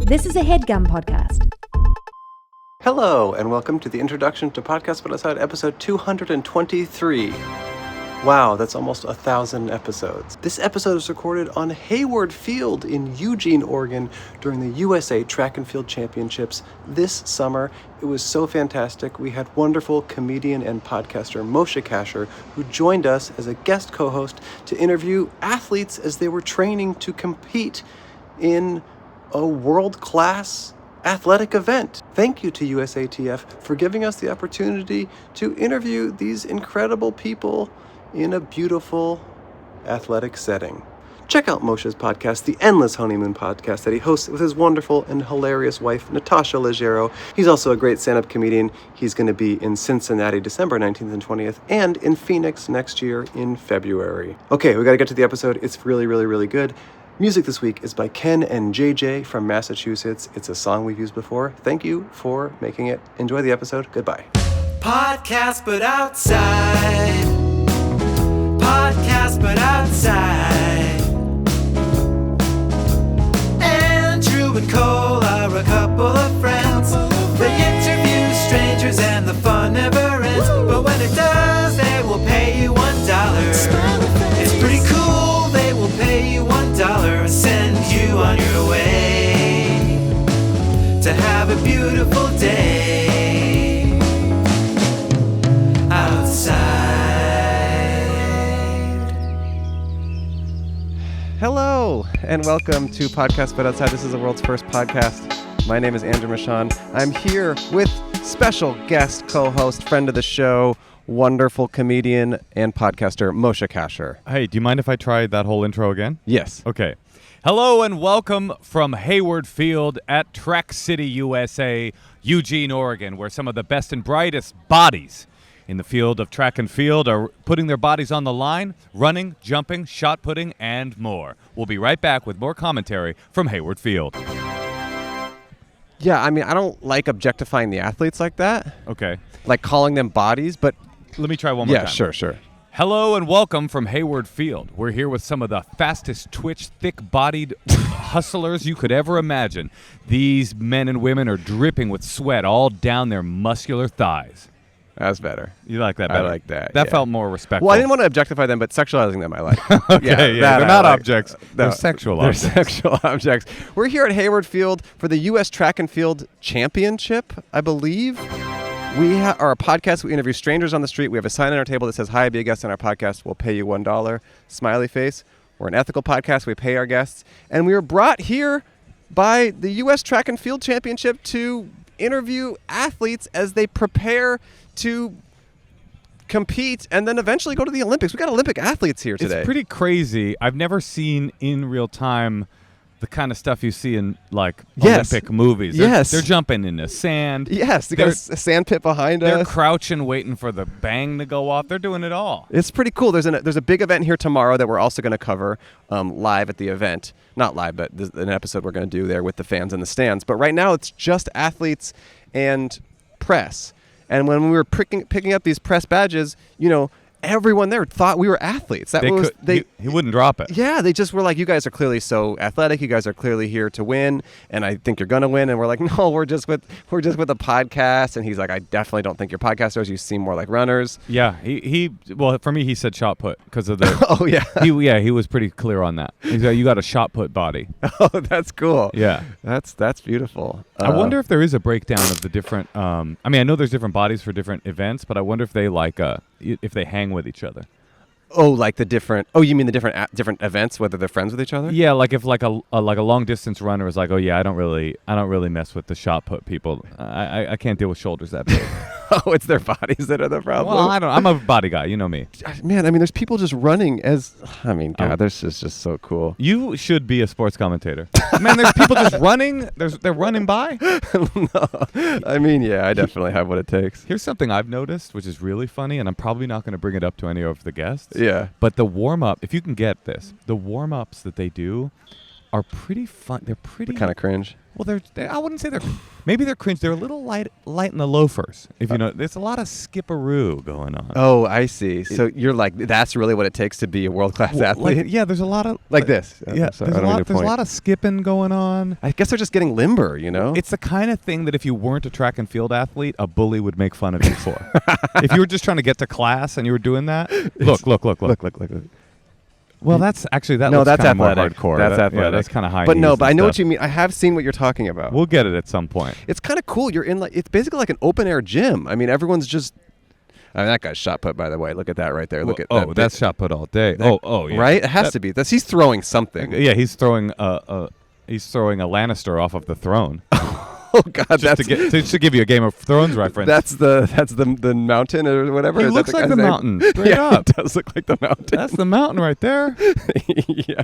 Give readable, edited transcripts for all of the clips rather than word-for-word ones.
This is a HeadGum podcast. Hello, and welcome to the introduction to Podcast But Outside, episode 223. Wow, that's almost 1,000 episodes. This episode is recorded on Hayward Field in Eugene, Oregon, during the USA Track and Field Championships this summer. It was so fantastic. We had wonderful comedian and podcaster Moshe Kasher, who joined us as a guest co-host to interview athletes as they were training to compete in a world-class athletic event. Thank you to USATF for giving us the opportunity to interview these incredible people in a beautiful athletic setting. Check out Moshe's podcast, the Endless Honeymoon Podcast, that he hosts with his wonderful and hilarious wife, Natasha Leggero. He's also a great stand-up comedian. He's going to be in Cincinnati December 19th and 20th, and in Phoenix next year in February. Okay, we got to get to the episode. It's really, really, really good. Music this week is by Ken and JJ from Massachusetts. It's a song we've used before. Thank you for making it. Enjoy the episode. Goodbye. Podcast but outside. Podcast but outside. Andrew and Cole are a couple of friends. They interview strangers and the fun never ends. But when it does, they will pay you $1. It's pretty cool. They will pay you $1 and send you on your way to have a beautiful day outside. Hello, and welcome to Podcast But Outside. This is the world's first podcast. My name is Andrew Michon. I'm here with special guest co-host, friend of the show, wonderful comedian and podcaster, Moshe Kasher. Hey, do you mind if I try that whole intro again? Yes. Okay. Hello and welcome from Hayward Field at Track City, USA, Eugene, Oregon, where some of the best and brightest bodies in the field of track and field are putting their bodies on the line, running, jumping, shot putting, and more. We'll be right back with more commentary from Hayward Field. Yeah, I mean, I don't like objectifying the athletes like that. Okay. Like calling them bodies, but... Let me try one more time. Yeah, sure. Hello and welcome from Hayward Field. We're here with some of the fastest twitch, thick-bodied hustlers you could ever imagine. These men and women are dripping with sweat all down their muscular thighs. That's better. You like that better? I like that. That yeah. felt more respectful. Well, I didn't want to objectify them, but sexualizing them I like. Okay, yeah, they're not objects. They're sexual objects. They're sexual objects. We're here at Hayward Field for the U.S. Track and Field Championship, I believe. We are a podcast. We interview strangers on the street. We have a sign on our table that says, "Hi, be a guest on our podcast. We'll pay you $1. Smiley face. We're an ethical podcast. We pay our guests. And we were brought here by the U.S. Track and Field Championship to interview athletes as they prepare to compete and then eventually go to the Olympics. We got Olympic athletes here today. It's pretty crazy. I've never seen in real time the kind of stuff you see in like Olympic movies. They're jumping in the sand. Yes, they got a sand pit behind us. They're crouching, waiting for the bang to go off. They're doing it all. It's pretty cool. There's a big event here tomorrow that we're also going to cover live at the event. Not live, but an episode we're going to do there with the fans in the stands. But right now it's just athletes and press. And when we were picking up these press badges, you know, everyone there thought we were athletes. He wouldn't drop it. Yeah, they just were like, you guys are clearly so athletic. You guys are clearly here to win, and I think you're gonna win. And we're like, no, we're just with a podcast. And he's like, I definitely don't think you're podcasters. You seem more like runners. Yeah, well, for me, he said shot put because of the. Oh yeah. He was pretty clear on that. He's like, you got a shot put body. Oh, that's cool. Yeah, that's beautiful. I wonder if there is a breakdown of the different. I mean, I know there's different bodies for different events, but I wonder if they if they hang with each other. Oh, like the different. Oh, you mean the different events, whether they're friends with each other? Yeah, like if like a long distance runner is like, oh yeah, I don't really mess with the shot put people. I can't deal with shoulders that big. Oh, it's their bodies that are the problem. Well, I'm a body guy, you know me. Man, I mean, there's people just running God, this is just so cool. You should be a sports commentator. Man, there's people just running. They're running by. No, I mean, yeah, I definitely have what it takes. Here's something I've noticed, which is really funny, and I'm probably not going to bring it up to any of the guests. Yeah. But the warm-up, if you can get this, the warm-ups that they do are pretty fun. They're pretty kind of cringe. Well, I wouldn't say maybe they're cringe. They're a little light in the loafers. If you know, there's a lot of skipperoo going on. Oh, I see. So you're like, that's really what it takes to be a world-class athlete? Yeah, there's a lot of... Like this. Yeah, there's a lot of skipping going on. I guess they're just getting limber, you know? It's the kind of thing that if you weren't a track and field athlete, a bully would make fun of you for. If you were just trying to get to class and you were doing that, look. Well, that's actually that's athletic. More hardcore. That's athletic. Yeah, that's kind of high. But I know what you mean. I have seen what you're talking about. We'll get it at some point. It's kind of cool. You're in it's basically like an open air gym. I mean, everyone's just. I mean, that guy's shot put, by the way. Look at that right there. Look at that. That's shot put all day. Yeah. Right? It has to be. He's throwing something. Yeah, he's throwing a Lannister off of the throne. Oh God! Just to give you a Game of Thrones reference. That's the mountain or whatever. He looks like the mountain. Straight up. It does look like the mountain. That's the mountain right there. Yeah,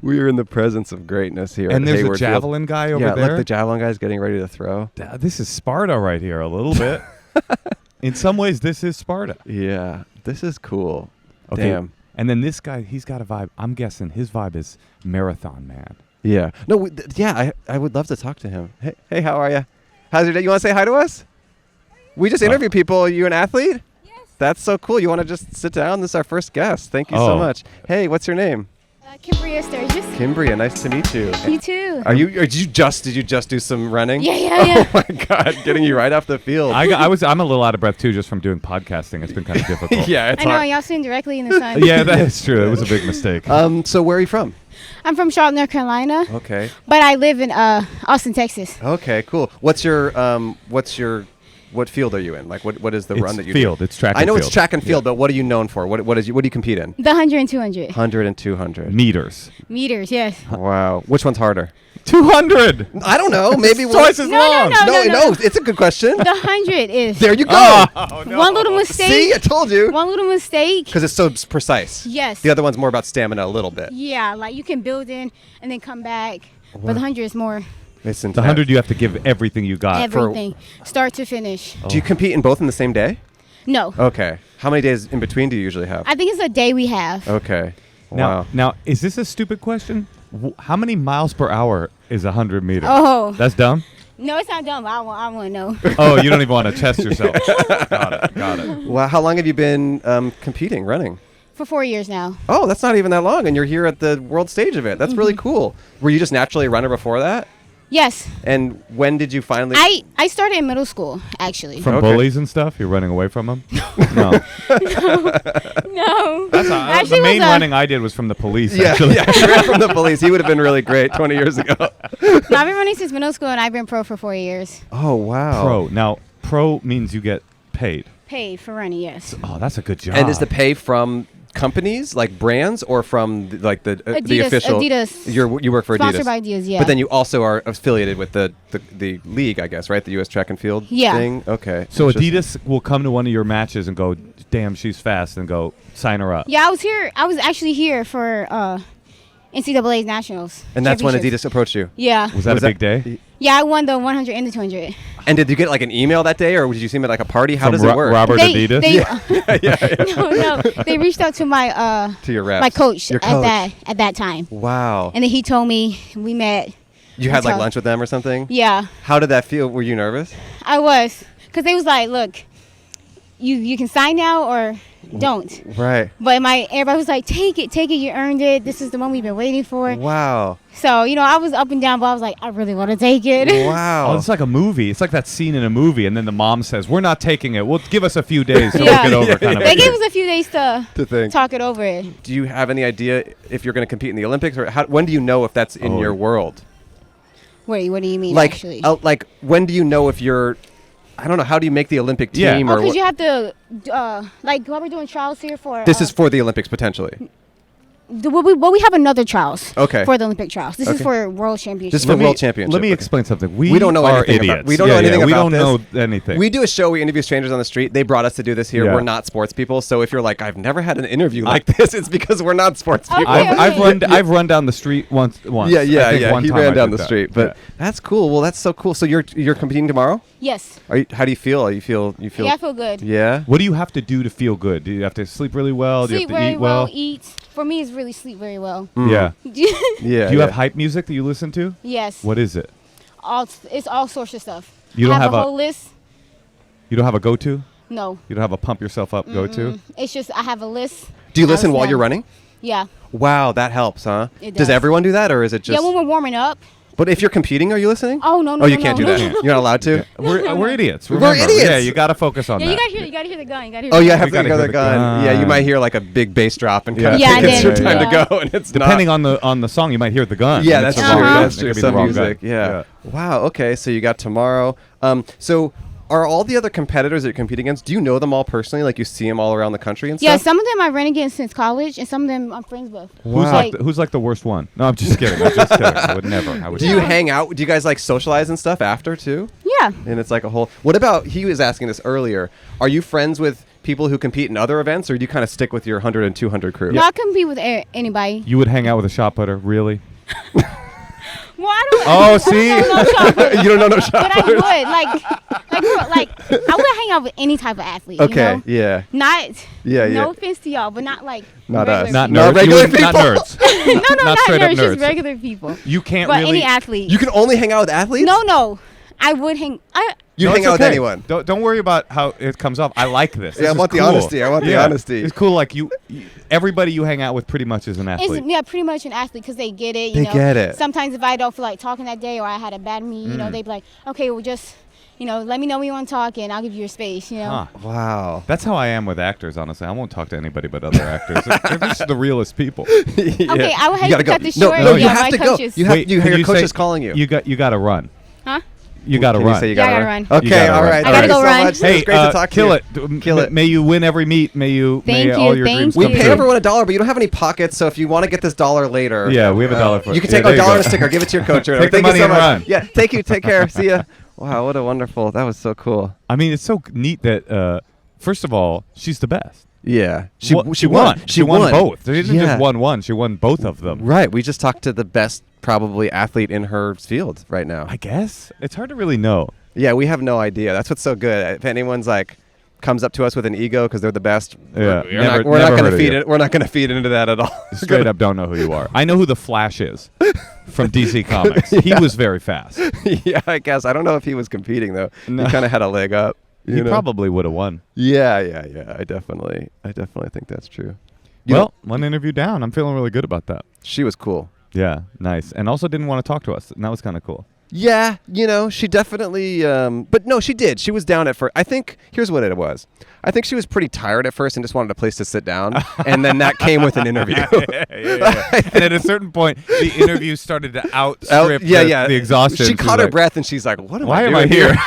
we are in the presence of greatness here. And there's Hayward a javelin Field. guy over there. Yeah, like the javelin guy's getting ready to throw. This is Sparta right here, a little bit. In some ways, this is Sparta. Yeah, this is cool. Okay. Damn. And then this guy, he's got a vibe. I'm guessing his vibe is marathon man. Yeah. No. I would love to talk to him. Hey, how are you? How's your day? You want to say hi to us? We just interview people. Are you an athlete? Yes. That's so cool. You want to just sit down? This is our first guest. Thank you so much. Hey, what's your name? Kimria Sturgis. Kimria, nice to meet you. You too. Did you just do some running? Yeah. Oh my God, getting you right off the field. I'm a little out of breath too, just from doing podcasting. It's been kind of difficult. Yeah, it's I know. hard. Y'all sitting directly in the sun. Yeah, that is true. It was a big mistake. So where are you from? I'm from Charlotte, North Carolina. Okay. But I live in Austin, Texas. Okay, cool. What field are you in? Like, what is the run that you do? It's track and field. I know it's track and field, but what are you known for? What do you compete in? The 100 and 200. 100 and 200. Meters. Meters, yes. Wow. Which one's harder? 200. I don't know. Maybe twice as long. No. It's a good question. The 100 is. There you go. Oh, no. One little mistake. See, I told you. One little mistake. Because it's so precise. Yes. The other one's more about stamina a little bit. Yeah, like you can build in and then come back. But the 100 is more. It's the 100, you have to give everything you got. Everything. Start to finish. Do you compete in both in the same day? No. Okay. How many days in between do you usually have? I think it's a day we have. Okay. Wow. Now, is this a stupid question? How many miles per hour is 100 meters? Oh. That's dumb? No, it's not dumb. I want to know. Oh, you don't even want to test yourself. Got it. Wow. How long have you been competing, running? For 4 years now. Oh, that's not even that long, and you're here at the world stage of it. That's really cool. Were you just naturally a runner before that? Yes. And when did you finally... I started in middle school, actually. From bullies and stuff? You're running away from them? No. No. The main running I did was from the police, actually. Yeah, he ran from the police. He would have been really great 20 years ago. No, I've been running since middle school, and I've been pro for 4 years. Oh, wow. Pro. Now, pro means you get paid. Paid for running, yes. Oh, that's a good job. And is the pay from companies, like brands, or from the official? Adidas. You work for Adidas. Sponsored by Adidas, yeah. But then you also are affiliated with the league, I guess, right? The U.S. track and field thing? Okay. So Adidas will come to one of your matches and go, damn, she's fast, and go, sign her up. Yeah, I was actually here for NCAA Nationals. And that's when Adidas approached you? Yeah. Was that a big day? Yeah, I won the 100 and the 200. And did you get like an email that day, or did you see him at like a party? How does it work? Robert Adidas? No, they reached out to my to your reps. my coach, Your coach. at that time. Wow. And then he told me, we met. You had like lunch with them or something? Yeah. How did that feel? Were you nervous? I was, because they was like, look, you can sign now or don't. Right. But everybody was like, take it, you earned it. This is the one we've been waiting for. Wow. So, I was up and down, but I was like, I really want to take it. Wow. Oh, it's like a movie. It's like that scene in a movie, and then the mom says, we're not taking it. We'll give us a few days to look it over. Kind of they gave us a few days to think. Talk it over it. Do you have any idea if you're going to compete in the Olympics, or when do you know if that's in your world? Wait, what do you mean, like, actually? Like, when do you know if you're... I don't know. How do you make the Olympic team? Because you have to, what we're doing trials here for... This is for the Olympics, potentially. We have another trials for the Olympic trials. This is for World Championship. This is for World Championship. Let me explain something. We don't know anything about. We don't know anything about this. We don't know anything. We do a show. We interview strangers on the street. They brought us to do this here. We're not sports people. So if you're like, I've never had an interview like this, it's because we're not sports people. I've run down the street once. Yeah. He ran down the street, but that's cool. Well, that's so cool. So you're competing tomorrow? Yes. How do you feel? You feel? Yeah, I feel good. Yeah. What do you have to do to feel good? Do you have to sleep really well? Do you have to eat well? Eat. For me, it's really sleep very well. Yeah. Yeah. Do you have hype music that you listen to? Yes. What is it? It's all sorts of stuff. You don't I have have a whole list. You don't have a go-to? No. You don't have a pump yourself up go-to? It's just I have a list. Do you listen while you're running? Yeah. Wow, that helps, huh? It Does does. everyone do that, or is it just? Yeah, when we're warming up. But if you're competing, are you listening? Oh no. Oh, you can't do that. You're not allowed to. We're idiots. We're Remember. idiots. Yeah, you got to focus on Yeah, that. you gotta hear the gun. You gotta hear. Oh the yeah, I gun. have to gotta go hear the the gun. Yeah, you gun. might hear like a big bass drop and kind of Yeah, think it's and your then- time to go, and it's Depending not. on the song, you might hear the gun. Yeah, and that's it's true. the wrong gun. That's It true. could be Some the wrong music. gun. Yeah. Wow. Okay, so you got tomorrow. So are all the other competitors that you compete against? Do you know them all personally? Like you see them all around the country and Yeah, stuff? some of them I ran against since college, and some of them I'm friends with. Who's like the worst one? No, I'm just kidding. I'm just kidding. I would never. Do you hang out? Do you guys like socialize and stuff after too? Yeah. And it's like a whole. What about? He was asking this earlier. Are you friends with people who compete in other events, or do you kind of stick with your 100 and 200 crew? No, I compete with anybody. You would hang out with a shot putter, really? Well, I don't. Oh, see? I don't know shot putters, You don't know no shot but I putters? would like I would hang out with any type of athlete. Okay. You know? Yeah. Not. Yeah. Yeah. No offense to y'all, but not like. Not regular us. Not people. nerds. regular You would- Not people. nerds. No, not straight up nerds, just nerds. regular people. You can't But really. any athlete. You can only hang out with athletes. No. I would hang. You No, hang it's out with okay. anyone. Don't worry about how it comes off. I like this. Yeah, This I is want the cool. honesty. I want the honesty. It's cool. Like everybody you hang out with pretty much is an athlete. Yeah, pretty much an athlete because they get it. They You know, get it. Sometimes if I don't feel like talking that day or I had a bad meet, you know, they'd be like, okay, well, just, let me know when you want to talk and I'll give you your space, you know. Huh. Wow. That's how I am with actors, honestly. I won't talk to anybody but other actors. They're just the realest people. Yeah. Okay, I would You have gotta to go. cut this No, short. no, Yeah, you have my to coaches. go. You can hear coaches say- calling you. You got to run. Huh? You got to Can you run. say you Yeah, I gotta gotta run. Okay, You gotta all run. right. I gotta Thank you go so run. much. Hey, It was great to talk to kill you. it. Kill it. May you win every meet. May Thank all you, your thank dreams you. come We pay true. everyone $1, but you don't have any pockets, so if you want to get this $1 later. Yeah, we have $1 for it. You can Yeah, take there a you $1 go. and a sticker. Give it to your coach. Or Take the Thank you money so and much. run. Yeah, thank you. Take care. See ya. Wow, what a wonderful. That was so cool. I mean, it's so neat that first of all, she's the best. Yeah. She won. She won both. She didn't Yeah. just won one. She won both of them. Right. We just talked to the best probably athlete in her field right now. I guess it's hard to really know. Yeah, we have no idea. That's what's so good. If anyone's like comes up to us with an ego because they're the best, Yeah, we're never- not never going heard to of feed you. it. We're not going to feed into that at all. Straight up, don't know who you are. I know who the Flash is from DC Comics. He was very fast. Yeah, I guess. I don't know if he was competing though. No. He kind of had a leg up. He you know? probably would have won. Yeah. I definitely think that's true. You Well, know, one interview down. I'm feeling really good about that. she was cool. Yeah, nice. And also didn't want to talk to us. And that was kind of cool. Yeah, she definitely. But no, she did. She was down at first. I think here's what it was. I think she was pretty tired at first and just wanted a place to sit down, and then that came with an interview. And at a certain point, the interview started to outstrip the exhaustion. She was caught her like, breath and she's like, "What am Why I am doing I here? here?"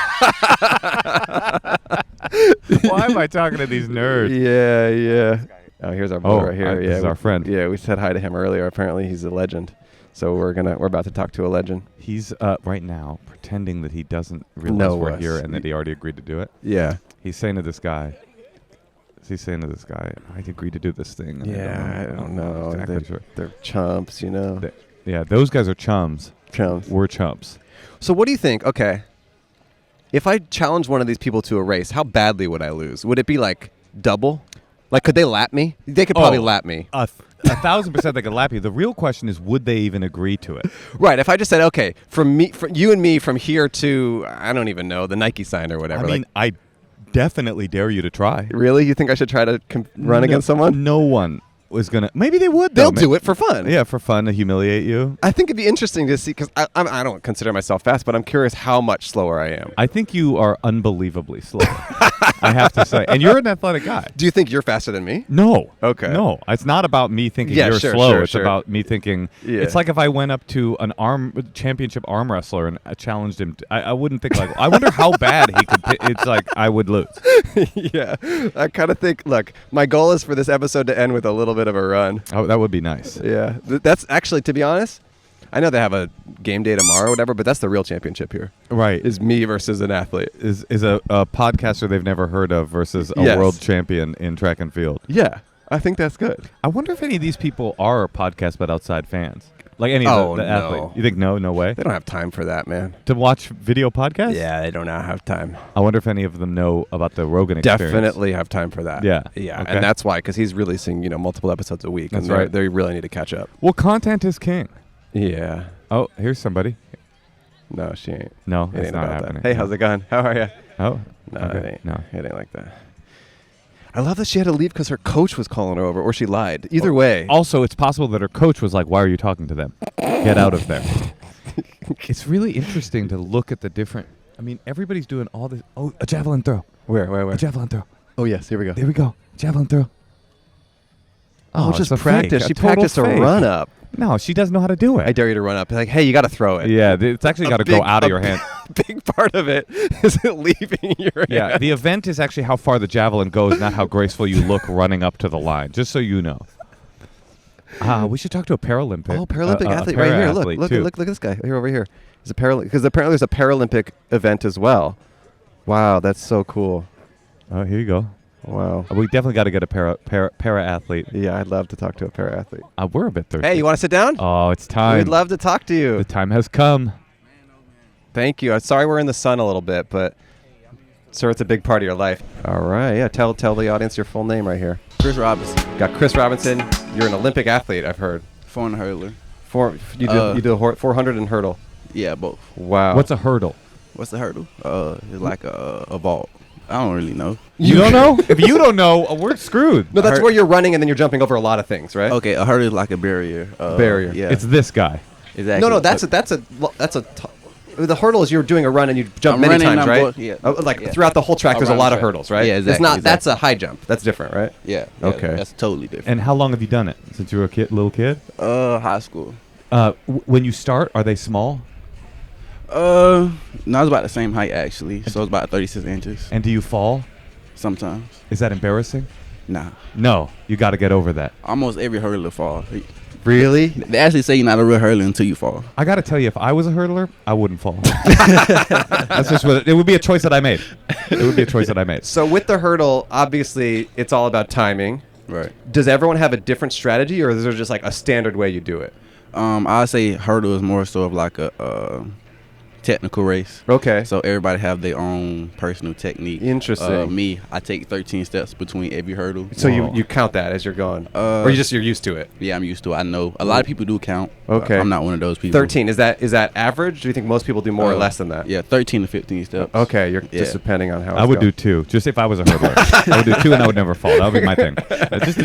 Why am I talking to these nerds? Yeah. Oh, here's our boy right here. this is our friend. Yeah, we said hi to him earlier. Apparently, he's a legend. So we're about to talk to a legend. He's right now pretending that he doesn't realize Know we're us. here and that he already agreed to do it. Yeah. He's saying to this guy, I agreed to do this thing. and Yeah, I don't know. Exactly sure. They're chumps, Yeah, those guys are chums. Chumps. We're chumps. So what do you think? Okay. If I challenge one of these people to a race, how badly would I lose? Would it be like double? Like, could they lap me? They could probably lap me. 1,000% they could lap you. The real question is, would they even agree to it? Right. If I just said, okay, from you and me from here to, I don't even know, the Nike sign or whatever. I mean, I definitely dare you to try. Really? You think I should try to run against someone? No one was going to. Maybe they would, though. They'll do it for fun. Yeah, for fun, to humiliate you. I think it'd be interesting to see, because I don't consider myself fast, but I'm curious how much slower I am. I think you are unbelievably slow. I have to say. And you're an athletic guy. Do you think you're faster than me? No. Okay. No. It's not about me thinking Yeah, you're sure, slow. sure, It's sure. about me thinking. Yeah. It's like if I went up to an championship arm wrestler and I challenged him. I wouldn't think like, I wonder how bad he could. It's like I would lose. Yeah. I kind of think, look, my goal is for this episode to end with a little bit of a run. Oh, that would be nice. Yeah. That's actually, to be honest, I know they have a game day tomorrow or whatever, but that's the real championship here. Right. Is me versus an athlete. Is a podcaster they've never heard of versus a Yes. world champion in track and field. Yeah. I think that's good. I wonder if any of these people are Podcast But Outside fans. Like any of the athlete? No. You think no way? They don't have time for that, man. To watch video podcasts? Yeah, they don't have time. I wonder if any of them know about the Rogan experience. Definitely have time for that. Yeah. Yeah, Okay. and that's why, because he's releasing, multiple episodes a week. That's and right. They really need to catch up. Well, content is king. Yeah. Oh, here's somebody. No, she ain't. No, It it's ain't not about happening. that. Hey, how's it going? How are you? Oh, No, okay. it ain't. No. It ain't like that. I love that she had to leave because her coach was calling her over, or she lied. Either way. Also, it's possible that her coach was like, "Why are you talking to them? Get out of there." It's really interesting to look at the different. I mean, everybody's doing all this. Oh, a javelin throw. Where? A javelin throw. Oh, yes. Here we go. There we go. Javelin throw. Oh, it's just a fake, practice. a She total practiced a fake. run up. No, she doesn't know how to do it. I dare you to run up. Be like, hey, you got to throw it. Yeah, it's actually got to go out of your hand. Big part of it is it leaving your Yeah, hand. the event is actually how far the javelin goes, not how graceful you look running up to the line. Just so you know. We should talk to a Paralympic. Oh, Paralympic a athlete right here. para-athlete, Look too. at this guy here over here. He's a because apparently there's a Paralympic event as well. Wow, that's so cool. Oh, here you go. Wow. We definitely got to get a para athlete. Yeah, I'd love to talk to a para athlete. We're a bit thirsty. Hey, you want to sit down? Oh, it's time. We'd love to talk to you. The time has come. Thank you. I'm sorry we're in the sun a little bit, but sir, it's a big part of your life. All right. Yeah, tell the audience your full name right here. Chris Robinson, Got Chris Robinson. You're an Olympic athlete, I've heard. 400 hurdler. You do 400 and hurdle. Yeah, both. Wow. What's a hurdle? What's the hurdle? It's like a vault. I don't really know. You don't know? If you don't know, we're screwed. No, that's Hurt- where you're running and then you're jumping over a lot of things, right? Okay, a hurdle is like a barrier. Barrier. Yeah. It's this guy. exactly. No, that's the hurdle is you're doing a run and you jump I'm many running, times, I'm right? going- yeah. Like Yeah. throughout the whole track, there's a Around lot the of track. hurdles, right? Yeah, It's exactly, not. That's exactly. a high jump. That's different, right? Yeah. Okay. That's totally different. And how long have you done it? Since you were a little kid? High school. When you start, are they small? No, it's about the same height actually. So it's about 36 inches. And do you fall? Sometimes. Is that embarrassing? Nah. No. You got to get over that. Almost every hurdler fall. Really? They actually say you're not a real hurdler until you fall. I got to tell you, if I was a hurdler, I wouldn't fall. That's just what it would be a choice that I made. It would be a choice that I made. So with the hurdle, obviously, it's all about timing. Right. Does everyone have a different strategy, or is there just like a standard way you do it? I'd say hurdle is more so of like a technical race. Okay. So everybody have their own personal technique. Interesting. Me, I take 13 steps between every hurdle. So Whoa. you count that as you're going, or you're used to it. Yeah, I'm used to it. I know a lot of people do count. Okay. I'm not one of those people. 13 is that average? Do you think most people do more or less than that? Yeah, 13 to 15 steps. Okay, you're Yeah. just depending on how. I would do 2, just if I was a hurdler. I would do 2 and I would never fall. That would be my thing.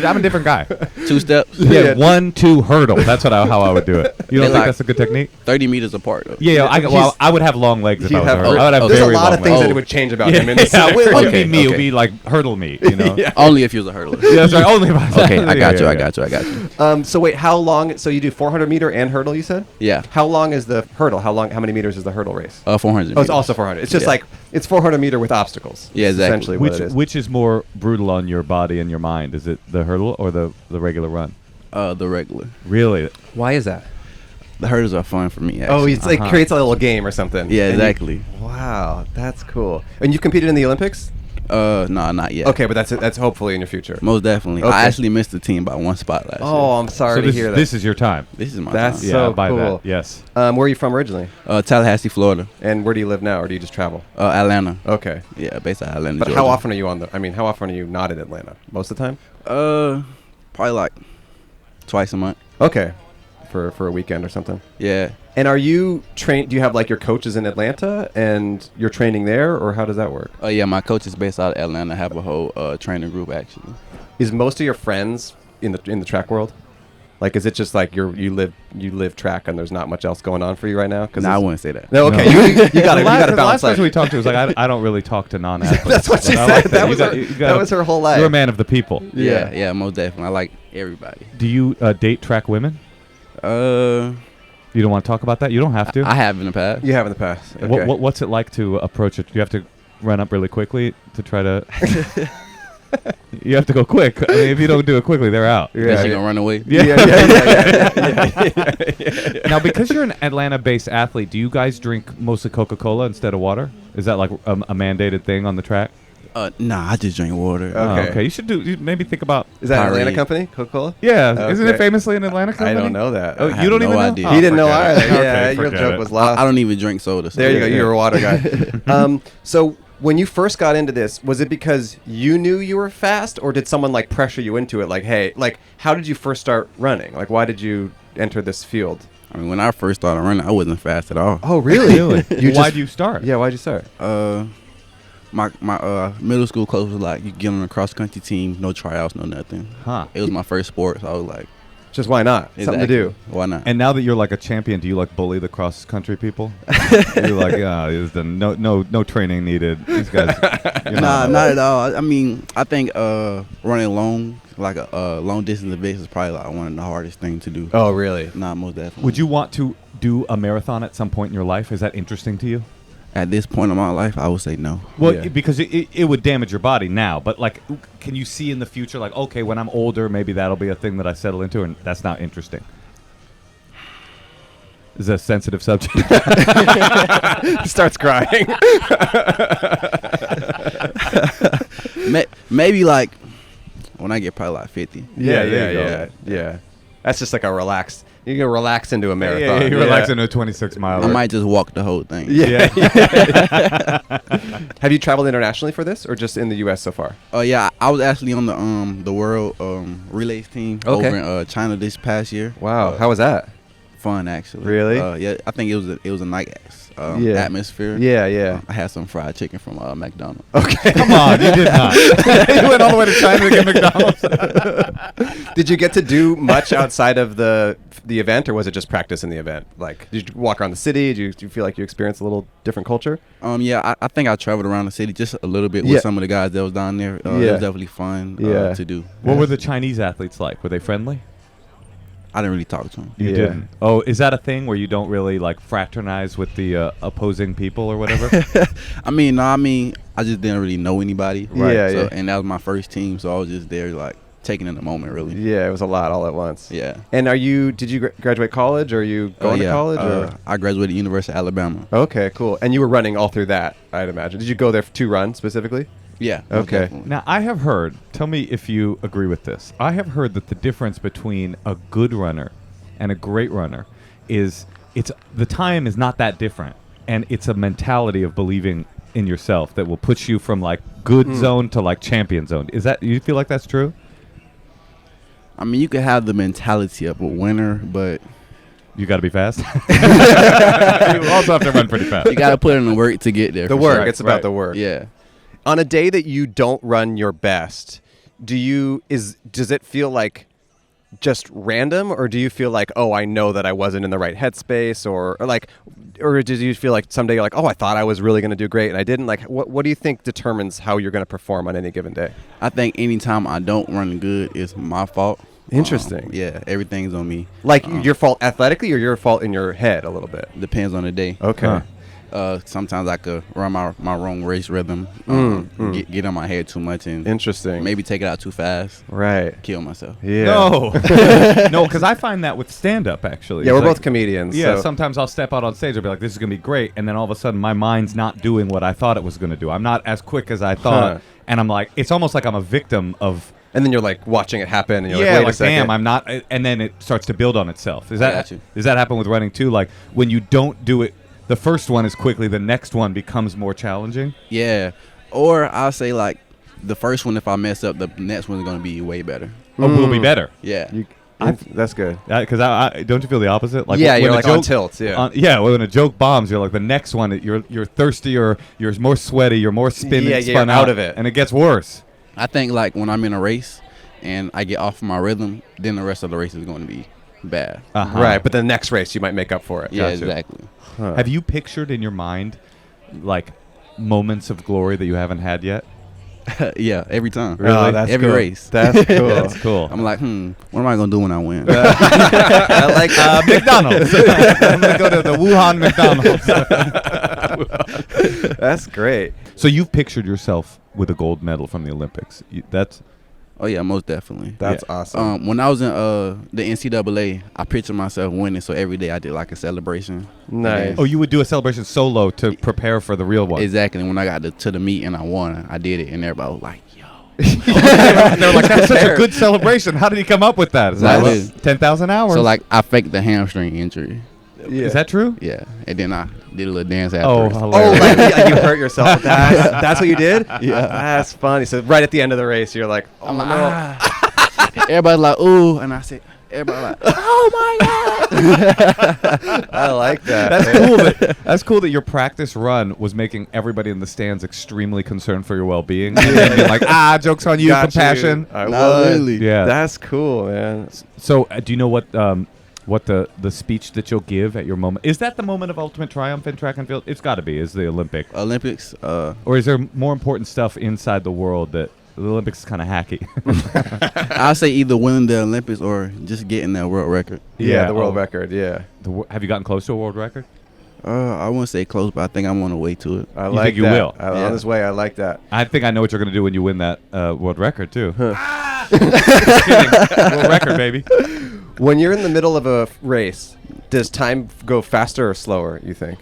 I'm a different guy. 2 steps. Yeah, 1, 2 hurdle. That's how I would do it. You don't They think like- that's a good technique? 30 meters apart though. Yeah, I would have long legs if I was a hurdler. I would have there's very a lot long of things legs. that it would change about him in this Yeah, it scenario. wouldn't be me. It would okay. be like hurdle me, you know? Yeah. Only if you was a hurdler. Yeah, that's right. Only if I was Okay, I got Yeah, you. yeah, I got you. So wait, how long? So you do 400 meter and hurdle? You said. Yeah. How long is the hurdle? How many meters is the hurdle race? 400. Oh, it's also 400. It's just Yeah. like it's 400 meter with obstacles. Yeah, exactly. Essentially, what it is. Which is more brutal on your body and your mind? Is it the hurdle or the regular run? The regular. Really? Why is that? The hurdles are fun for me. Actually. Oh, it's like creates a little game or something. Yeah, And you- exactly. wow, that's cool. And you've competed in the Olympics? No, not yet. Okay, but that's hopefully in your future. Most definitely. Okay. I actually missed the team by 1 spot last year. Oh, I'm sorry to hear that. This is your time. This is my That's time. So Yeah, by cool. that. Yes. Where are you from originally? Tallahassee, Florida. And where do you live now, or do you just travel? Atlanta. Okay. Yeah, based out of Atlanta, But Georgia. how often are you how often are you not in Atlanta? Most of the time? Probably like twice a month. Okay. For a weekend or something. Yeah. And are you trained? Do you have like your coaches in Atlanta and you're training there, or how does that work? Yeah, my coach is based out of Atlanta. I have a whole training group actually. Is most of your friends in the track world? Like, is it just like you live track and there's not much else going on for you right now? No, I wouldn't say that. No, okay, No. you gotta The balance last person that. we talked to was like, I don't really talk to non-athletes. That's what she I said. like That You was got- her- you got- that was her whole life. You're a man of the people. Yeah, most definitely. I like everybody. Do you date track women? You don't want to talk about that? You don't have to. I have in the past. You have in the past. Okay. What's it like to approach it? Do you have to run up really quickly to try to... You have to go quick. I mean, if you don't do it quickly, they're out. Is she gonna run away? Yeah. Yeah. Now, because you're an Atlanta-based athlete, do you guys drink mostly Coca-Cola instead of water? Is that like a mandated thing on the track? Nah, I just drink water. Okay. You maybe think about. Is that an Powerade. Atlanta company, Coca-Cola? Yeah, isn't it Okay. famously an Atlanta company? I don't know that. Oh, I you don't have even no know? idea. Oh, He didn't know forget it. either. Yeah, Okay, your forget joke it. was lost. I don't even drink soda. So There you go. yeah. You're a water guy. So when you first got into this, was it because you knew you were fast, or did someone like pressure you into it? Like, hey, like, how did you first start running? Like, why did you enter this field? I mean, when I first started running, I wasn't fast at all. Oh, really? Why'd you start? Yeah, why'd you start? My middle school coach was like, you get on a cross country team, no tryouts, no nothing. Huh. It was my first sport, so I was like, Just why not? Something to do. Why not? And now that you're like a champion, do you like bully the cross country people? You're like, no training needed. These guys. Not at all. I mean, I think running long, like a long distance event, is probably like one of the hardest things to do. Oh, really? Not most definitely. Would you want to do a marathon at some point in your life? Is that interesting to you? At this point in my life, I would say no. Well, Yeah. because it would damage your body now. But like, can you see in the future, like, okay, when I'm older, maybe that'll be a thing that I settle into, and that's not interesting. Is a sensitive subject. He starts crying. Maybe like when I get probably like 50. Yeah. That's just like a relaxed. You can relax into a marathon. Yeah, you relax into a 26 mile. I might just walk the whole thing. Yeah. Have you traveled internationally for this, or just in the U.S. so far? Oh yeah, I was actually on the world relays team Okay. over in China this past year. Wow. How was that? Fun actually. Really? Yeah, I think it was a nice Yeah. atmosphere. Yeah. I had some fried chicken from McDonald's. Okay. Come on, you did not. You went all the way to China to get McDonald's. Did you get to do much outside of the event, or was it just practice in the event? Like, did you walk around the city? Did you feel like you experienced a little different culture? Yeah, I think I traveled around the city just a little bit Yeah. with some of the guys that was down there. It was definitely fun Yeah. to do. What were the Chinese athletes like? Were they friendly? I didn't really talk to them. You Yeah. didn't. Oh, is that a thing where you don't really like fraternize with the opposing people or whatever? I just didn't really know anybody. Right. Yeah, So, yeah. and that was my first team, so I was just there like taking in the moment, really. Yeah, it was a lot all at once. Yeah. And did you graduate college, or are you going to college? Or? I graduated University of Alabama. Okay, cool. And you were running all through that, I'd imagine. Did you go there to run specifically? Yeah. most Okay. definitely. Now, I have heard, tell me if you agree with this. I have heard that the difference between a good runner and a great runner is the time is not that different, and it's a mentality of believing in yourself that will push you from like good zone to like champion zone. Is that, you feel like that's true? I mean, you could have the mentality of a winner, but You got to be fast. You also have to run pretty fast. you got to put in the work to get there. The for work. sure. It's about the work. Yeah. On a day that you don't run your best, does it feel like just random, or do you feel like, oh, I know that I wasn't in the right headspace, or do you feel like someday you're like, oh, I thought I was really going to do great and I didn't? Like, what do you think determines how you're going to perform on any given day? I think anytime I don't run good, it's my fault. Interesting. Yeah, everything's on me. Like your fault athletically, or your fault in your head a little bit? Depends on the day. Okay. Huh. Sometimes I could run my wrong race rhythm, get on my head too much, and Interesting. maybe take it out too fast, Right. kill myself. Yeah. No. No, because I find that with stand-up, actually. Yeah, It's we're like- both comedians. Yeah, so. sometimes I'll step out on stage. I'll be like, this is going to be great. And then all of a sudden, my mind's not doing what I thought it was going to do. I'm not as quick as I thought. Huh. And I'm like, it's almost like I'm a victim of, And then you're like watching it happen, and you're yeah, like, wait a like, second. damn, I'm not. And then it starts to build on itself. I got you. Does that happen with running too? Like, when you don't do it, the first one is quickly, the next one becomes more challenging. Yeah, or I'll say like the first one, if I mess up, the next one's gonna be way better. Oh, will be better. Yeah. That's good. Because I don't you feel the opposite? Like Yeah, when you're a like on tilt, yeah. Yeah, when a joke bombs, you're like the next one. You're thirstier. You're more sweaty. You're more spinning. Yeah, spun you're out of it. and it gets worse. I think like when I'm in a race and I get off my rhythm, then the rest of the race is going to be bad. Uh-huh. Right, but the next race you might make up for it. Yeah, Gotcha. exactly. Huh. Have you pictured in your mind like moments of glory that you haven't had yet? Yeah, every time. Really? Oh, that's every cool. race. That's cool. That's cool. I'm like, what am I gonna do when I win? I like McDonald's. I'm gonna go to the Wuhan McDonald's. That's great. So you've pictured yourself with a gold medal from the Olympics. Oh yeah, most definitely. That's awesome. When I was in the NCAA, I pictured myself winning, so every day I did like a celebration. Nice. Oh, you would do a celebration solo to prepare for the real one. Exactly. When I got to the meet and I won, I did it, and everybody was like, "Yo." They were like, "That's such a good celebration. How did he come up with that?" Is that Like, 10,000 hours? So like I faked the hamstring injury. Yeah. Is that true? Yeah, and then I did a little dance Oh, afterwards. hilarious. Like you hurt yourself. That's what you did? Yeah. That's funny. So right at the end of the race, you're like, oh, I'm like, no. Everybody's like, "Ooh," and I said, everybody like, "Oh my God." I like that. That's cool that your practice run was making everybody in the stands extremely concerned for your well-being. And then you're like, joke's on you, Got compassion. I Not will. really. Yeah. That's cool, man. So do you know what the speech that you'll give at your moment? Is that the moment of ultimate triumph in track and field? It's got to be. Is the Olympics. Or is there more important stuff inside the world that the Olympics is kind of hacky? I'll say either winning the Olympics or just getting that world record. Yeah, the world record, yeah. Have you gotten close to a world record? I wouldn't say close, but I think I'm on the way to it. I You like think you that. will? On this way, I like that. I think I know what you're going to do when you win that world record, too. Just kidding. World record, baby. When you're in the middle of a race, does time go faster or slower, you think?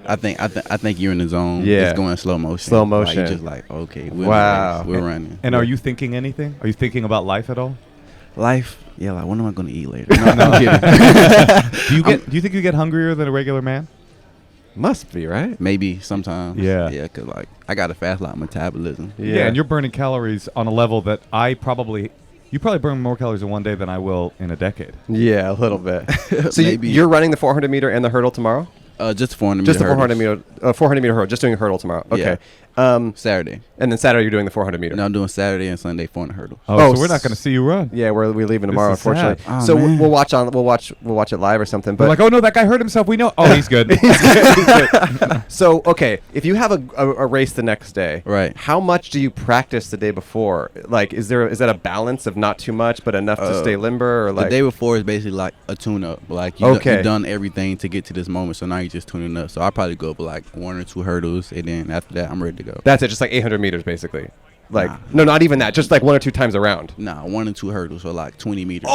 I think you're in the zone. Yeah. It's going slow motion. Slow Like, motion. you're just like, okay, we're Wow. we're running. And are you thinking anything? Are you thinking about life at all? Life, yeah, like, what am I going to eat later? No, I'm kidding. Do you think you get hungrier than a regular man? Must be, right? Maybe sometimes. Yeah. Yeah, because, like, I got a fast like metabolism. Yeah, and you're burning calories on a level that you probably burn more calories in one day than I will in a decade. Yeah, a little bit. So Maybe. you're running the 400 meter and the hurdle tomorrow? Just 400 Just the meter 400 hurdles. meter, 400 meter hurdle. Just doing a hurdle tomorrow. Okay. Saturday. And then Saturday you're doing the 400 meter. No, I'm doing Saturday and Sunday 400 hurdles. Oh, so we're not going to see you run. Yeah, we're leaving tomorrow, This is sad. unfortunately. Oh, So man. we'll watch it live or something. We're But like, oh no, that guy hurt himself. We know. Oh, he's good. so okay, if you have a race the next day, Right. How much do you practice the day before? Like, is that a balance of not too much but enough to stay limber, or like The day before is basically like a tune-up. Like, you've done everything to get to this moment, so now you're just tuning up. So I'll probably go up with like 1 or 2 hurdles, and then after that, I'm ready to go. That's it, just like 800 meters basically. Like Nah. no, not even that, just like 1 or 2 times around. Nah, 1 and 2 hurdles, so like 20 meters.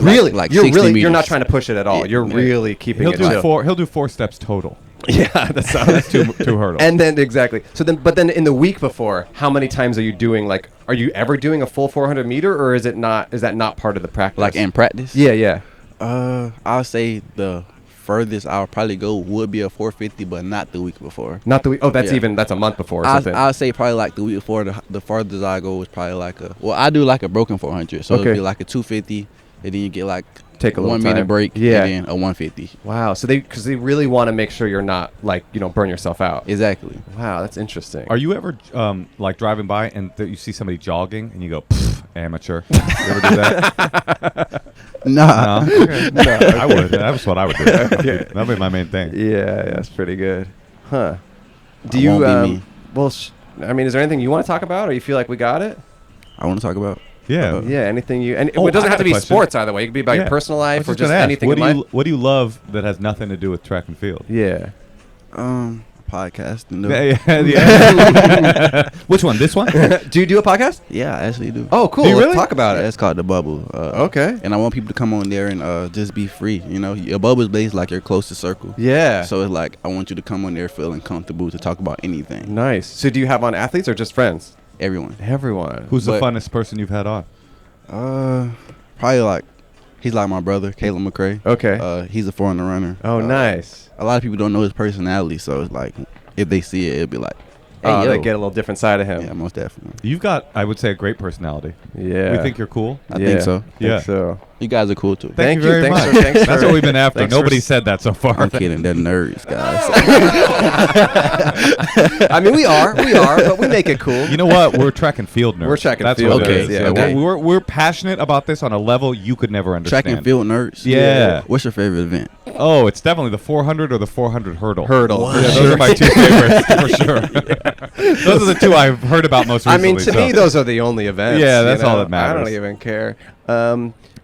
Really? Like you're 60 you're not meters. trying to push it at all. Yeah. You're really keeping He'll it do chill. He'll do 4 steps total. Yeah, that's two hurdles. And then exactly. So then in the week before, how many times are you doing, like, are you ever doing a full 400 meter, or is that not part of the practice? Like in practice? Yeah. I'll say the furthest I'll probably go would be a 450, but not the week before. Not the week. Oh, that's Yeah. that's a month before or something. I'll say probably like the week before. The farthest I go is probably like I do like a broken 400, so it'll be like a 250, and then you get like Take a little 1 minute time. break, Yeah. and then a 150. Wow. So because they really want to make sure you're not, like, burn yourself out. Exactly. Wow, that's interesting. Are you ever like driving by and you see somebody jogging and you go, "Pfft, amateur"? You ever do that? Nah. No? Okay. No, I would. That was what I would do. That'd be my main thing. Yeah, that's pretty good. Huh. Do I you? won't be me. Well, I mean, is there anything you want to talk about, or you feel like we got it? I want to talk about. Yeah. Yeah, anything you. And Oh, it doesn't I have got to be a question. sports either way. It could be about your Yeah. personal I life was or just gonna ask, anything what in do life. what do you love that has nothing to do with track and field? Yeah. Podcast. Yeah. Which one? This one? Do you do a podcast? Yeah, I actually do. Oh, cool. Do you Let's really? talk about Yeah, it. it's called The Bubble. Okay. And I want people to come on there and just be free. Your bubble is based like your closest circle. Yeah. So it's like I want you to come on there feeling comfortable to talk about anything. Nice. So do you have on athletes or just friends? Everyone. Everyone. Who's the But- funnest person you've had on? Probably like he's like my brother, Caleb McCray. Okay. He's a 400 runner. Oh, nice. A lot of people don't know his personality, so it's like if they see it, it'll be like, hey, Oh, yo. they get a little different side of him. Yeah, most definitely. You've got, I would say, a great personality. Yeah. We think you're cool. I think so. Yeah. Think so. You guys are cool too. Thank you you. very Thanks much. for- thanks That's for- what we've been after. thanks for Nobody s- said that so far. I'm kidding. They're nerds, guys. I mean, we are, but we make it cool. You know what? We're track and field nerds. We're track and That's field what it nerds, is. yeah, Yeah, okay. we're passionate about this on a level you could never understand. Track and field nerds. Yeah. What's your favorite event? Oh, it's definitely the 400 or the 400 hurdle. Hurdle. Yeah, those are my two favorites for sure. Those are the two I've heard about most I recently. mean, to me, those are the only events. Yeah, that's you all know? that matters. I don't even care.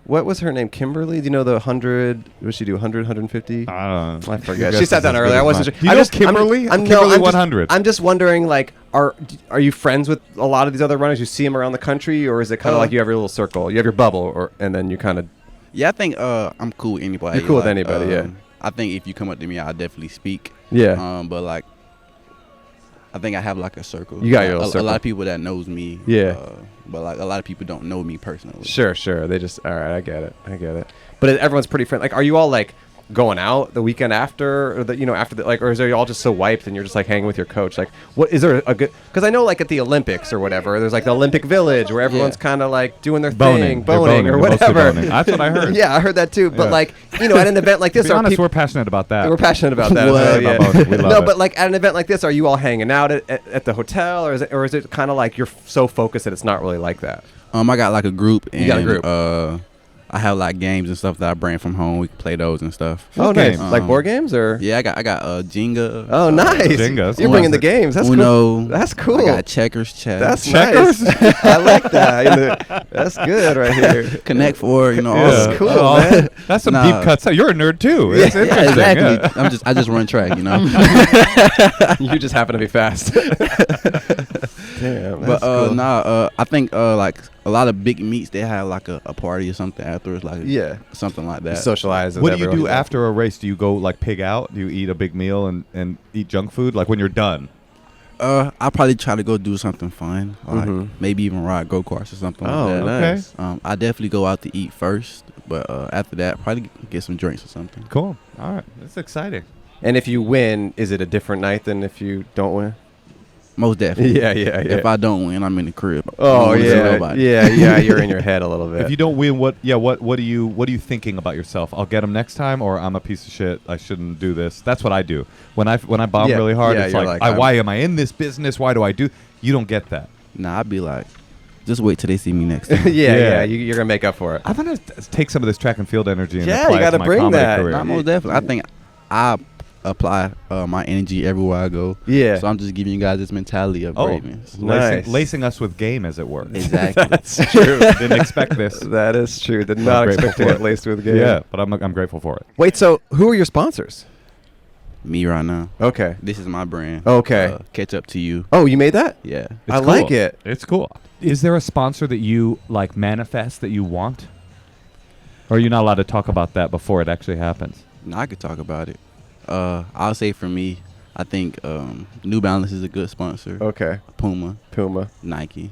what was her name? Kimberly? Do you know the 100? What did she do? 100, 150? I don't know. I forget. She sat down earlier. I wasn't sure. You know Kimberly? Kimberly 100. I'm just wondering, like, are you friends with a lot of these other runners? You see them around the country, or is it kind of like you have your little circle? You have your bubble, and then you kind of... Yeah, I think I'm cool with anybody. You're cool with anybody, yeah. I think if you come up to me, I'll definitely speak. Yeah. But, like, I think I have, like, a circle. You got your little circle. A lot of people that knows me. Yeah. But, like, a lot of people don't know me personally. Sure. They just... All right, I get it. But everyone's pretty friendly. Like, are you all, like... going out the weekend after, or after the, like, or is it all just so wiped and you're just like hanging with your coach? Like, what is there a good? Because I know, like, at the Olympics or whatever, there's like the Olympic Village where everyone's kind of like doing their thing, boning or whatever. That's what I heard. Yeah, I heard that too. But like, at an event like this, to be honest, we're passionate about that. We're passionate about that. We love it. But like at an event like this, are you all hanging out at the hotel, or is it kind of like you're so focused that it's not really like that? I got like a group. You got a group. I have like games and stuff that I bring from home. We can play those and stuff. Oh, nice. Like board games or? Yeah, I got Jenga. Oh, nice. Jenga. You're bringing the games. That's Uno. Cool. That's cool. I got checkers, chess. That's checkers. Nice. I like that. That's good right here. Connect Four. All That's cool, man. That's some deep cuts. You're a nerd too. It's interesting. Exactly. Yeah. I just run track. You just happen to be fast. Damn. But cool. I think like a lot of big meets, they have like a party or something afterwards, like something like that. Socialize. What do you do after a race? Do you go like pig out? Do you eat a big meal and eat junk food? Like when you're done? I'll probably try to go do something fun, like maybe even ride go-karts or something like that. Nice. I definitely go out to eat first, but after that, probably get some drinks or something. Cool. All right. That's exciting. And if you win, is it a different night than if you don't win? Most definitely. Yeah. If I don't win, I'm in the crib. Oh yeah. You're in your head a little bit. If you don't win, what are you thinking about yourself? I'll get them next time, or I'm a piece of shit. I shouldn't do this. That's what I do when I bomb really hard. It's like why am I in this business? Why do I do? You don't get that. Nah, I'd be like, just wait till they see me next time. yeah. You're gonna make up for it. I'm gonna take some of this track and field energy. And you got to bring that. Most definitely. I think I apply my energy everywhere I go. Yeah. So I'm just giving you guys this mentality of greatness. Nice. Lacing us with game, as it were. Exactly. That's true. Didn't expect this. That is true. Did not expect to get laced with game. Yeah, but I'm grateful for it. Wait, so who are your sponsors? Me right now. Okay. This is my brand. Okay. Catch Up to You. Oh, you made that? Yeah. I like it. It's cool. Is there a sponsor that you like manifest that you want? Or are you not allowed to talk about that before it actually happens? No, I could talk about it. I'll say for me, I think New Balance is a good sponsor. Okay. Puma, Nike,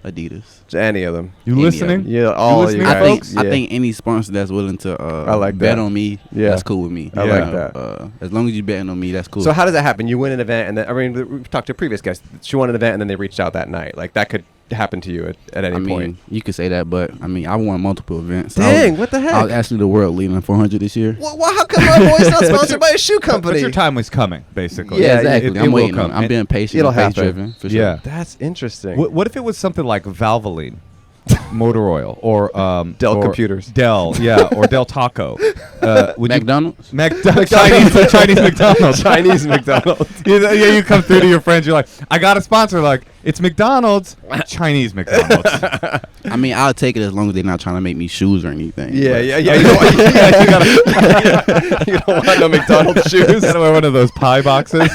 Adidas. Any of them. You listening? Yeah, all you guys. I think any sponsor that's willing to bet on me, that's cool with me. I like that. As long as you're betting on me, that's cool. So how does that happen? You win an event, and then we've talked to previous guests. She won an event, and then they reached out that night. Like that could happen to you at any point. You could say that, but I won multiple events. Dang, what the heck? I was actually the world leader in 400 this year. Well, how come my boy's not sponsored by a shoe company? But your time was coming, basically. Yeah, exactly. I'm waiting. I'm being patient. It'll happen. Driven, for sure. Yeah, that's interesting. What if it was something like Valvoline? Motor oil or Dell Computers. Dell, or Del Taco. McDonald's? Chinese McDonald's. Chinese McDonald's. You come through to your friends, you're like, I got a sponsor, like, it's McDonald's, Chinese McDonald's. I'll take it as long as they're not trying to make me shoes or anything. Yeah. You don't want no McDonald's shoes. Gotta wear one of those pie boxes.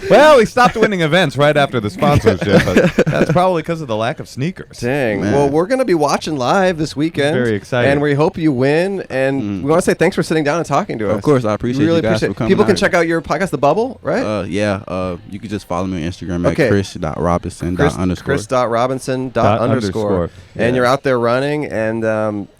Well, we stopped winning events right after the sponsorship, but that's probably because of the lack of sneakers. Dang. Man. Well, we're going to be watching live this weekend. Very excited. And we hope you win. And we want to say thanks for sitting down and talking to us. Of course, I appreciate you guys for coming. People can check out your podcast, The Bubble, right? You can just follow me on Instagram at Chris.Robinson. Chris.Robinson. And you're out there running. And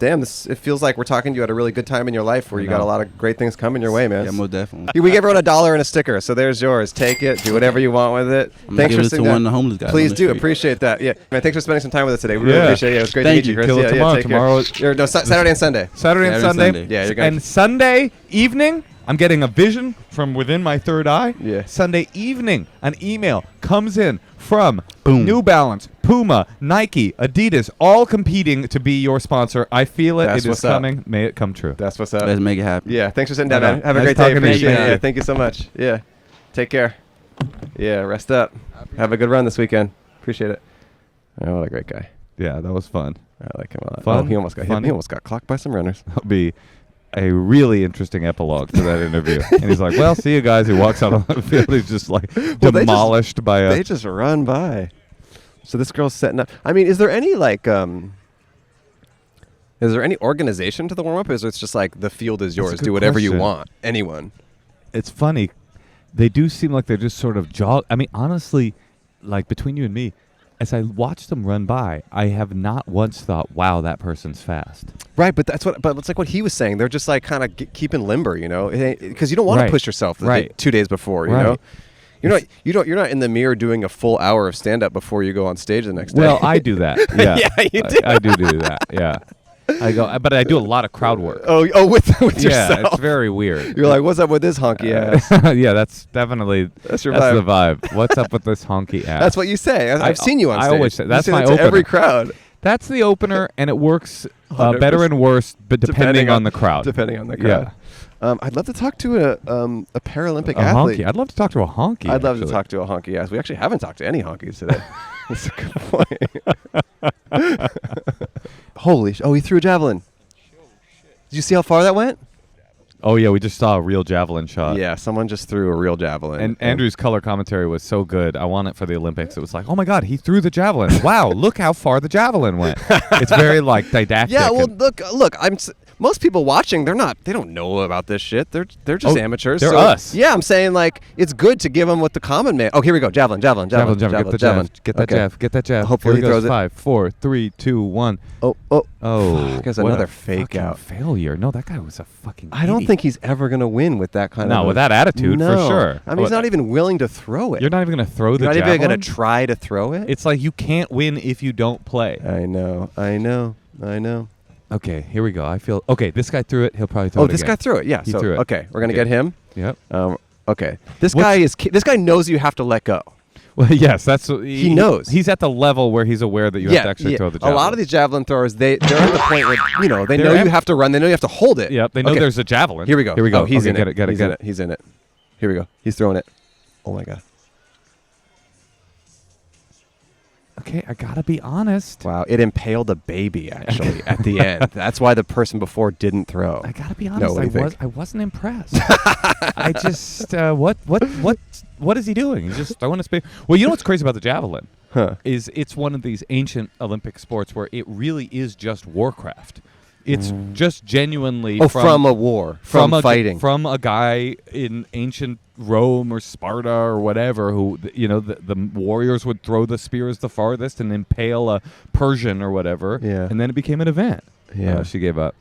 it feels like we're talking to you at a really good time in your life where you got a lot of great things coming your way, man. Yeah, most definitely. We gave everyone $1 and a sticker, so there's yours. Take it. Do whatever you want with it. Thanks for sitting down. One of the homeless guys. Please do. Appreciate that. Yeah. Man, thanks for spending some time with us today. We really appreciate it. It was great to meet you, Chris. Kill it tomorrow. Saturday and Sunday. Saturday and Sunday. Yeah, you're going. And Sunday evening, I'm getting a vision from within my third eye. Yeah. Sunday evening, an email comes in from New Balance, Puma, Nike, Adidas, all competing to be your sponsor. I feel it. It is coming. May it come true. That's what's up. Let's make it happen. Yeah. Thanks for sitting down, man. Have a great day. Appreciate it. Yeah. Thank you so much. Yeah. Take care. Yeah. Rest up. Have a good run this weekend. Appreciate it. Oh, what a great guy. Yeah, that was fun. I like him a lot. Fun? He almost got hit. He almost got clocked by some runners. That'll be a really interesting epilogue to that interview. And he's like, well, see you guys. He walks out on the field. He's just like demolished by a... They just run by. So this girl's setting up. I mean, is there any like... Is there any organization to the warm-up? Or is it just like the field is yours, do whatever you want? Anyone. It's funny. They do seem like they're just sort of I mean, honestly, like between you and me, as I watch them run by, I have not once thought, wow, that person's fast. Right, but it's like what he was saying. They're just like kind of keeping limber, you know, because you don't want to push yourself 2 days before, you know. You're not in the mirror doing a full hour of stand-up before you go on stage the next day. Well, I do that. Yeah, yeah, you do. I do that. Yeah. But I do a lot the crowd work. Oh, with yourself. Yeah, it's very weird. You're like, what's up with this honky ass? Yeah, that's definitely that's the vibe. What's up with this honky ass? That's what you say. I've seen you on stage. I always say that's you say my that to opener. every crowd. That's the opener, and it works better and worse, but depending on the crowd. Depending on the crowd. Yeah. I'd love to talk to a Paralympic athlete. Honky. I'd love to talk to a honky. I'd love to talk to a honky ass. We actually haven't talked to any honkies today. That's a good point. Holy he threw a javelin. Did you see how far that went? Oh, yeah, we just saw a real javelin shot. Yeah, someone just threw a real javelin. And Andrew's color commentary was so good. I want it for the Olympics. It was like, oh, my God, he threw the javelin. Wow, look how far the javelin went. It's very, like, didactic. Yeah, well, look, most people watching, they don't know about this shit. They're just amateurs. They're us. Yeah, I'm saying, like, it's good to give them what the common man. Oh, here we go. Javelin. Get the jav. Get that jav. Hopefully he throws it. 5, 4, 3, 2, 1. Oh. There's another fake out. Failure. No, that guy was a fucking I don't think he's ever going to win with that kind of... No, with that attitude, for sure. I mean, he's not even willing to throw it. You're not even going to throw the javelin? You're not even going to try to throw it? It's like you can't win if you don't play. I know. Okay, here we go. Okay, this guy threw it. He'll probably throw it again. This guy threw it. Yeah, he threw it. Okay, we're going to get him. Yep. Okay. This guy knows you have to let go. Well, yes, he knows. He's at the level where he's aware that you have to actually throw the javelin. A lot of these javelin throwers, they're at the point where they know you have to run. They know you have to hold it. Yep. They know there's a javelin. Here we go. Oh, he's in it. Get it. He's in it. Here we go. He's throwing it. Oh my God. Okay, I gotta be honest. Wow, it impaled a baby actually at the end. That's why the person before didn't throw. I gotta be honest. I wasn't impressed. I just what is he doing? He's just throwing a space. Well, you know what's crazy about the javelin? Is it's one of these ancient Olympic sports where it really is just warcraft. It's just genuinely from a war, from fighting, from a guy in ancient Rome or Sparta or whatever who the warriors would throw the spears the farthest and impale a Persian or whatever. Yeah, and then it became an event. Yeah, she gave up.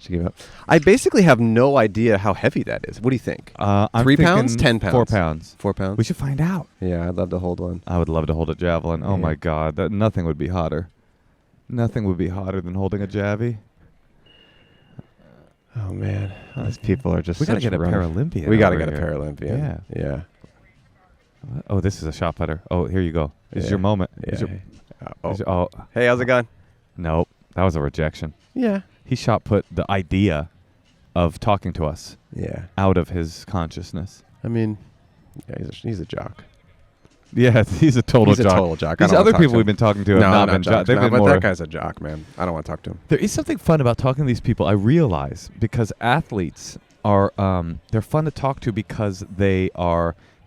I basically have no idea how heavy that is. What do you think? I'm 3 pounds, 10 pounds, 4 pounds. 4 pounds. We should find out. Yeah, I'd love to hold one. I would love to hold a javelin. Oh my God, nothing would be hotter. Nothing would be hotter than holding a javy. Oh man, these people are just. We gotta get a Paralympian. We gotta get a Paralympian. Yeah. Oh, this is a shot putter. Oh, here you go. This is your moment. Yeah. Hey, how's it going? Nope, that was a rejection. Yeah. He shot put the idea of talking to us. Yeah. Out of his consciousness. I mean, yeah, he's a jock. Yeah, he's a total jock. These other people we've been talking to have not been jocks. But that guy's a jock, man. I don't want to talk to him. There is something fun about talking to these people, I realize, because athletes are they're fun to talk to because they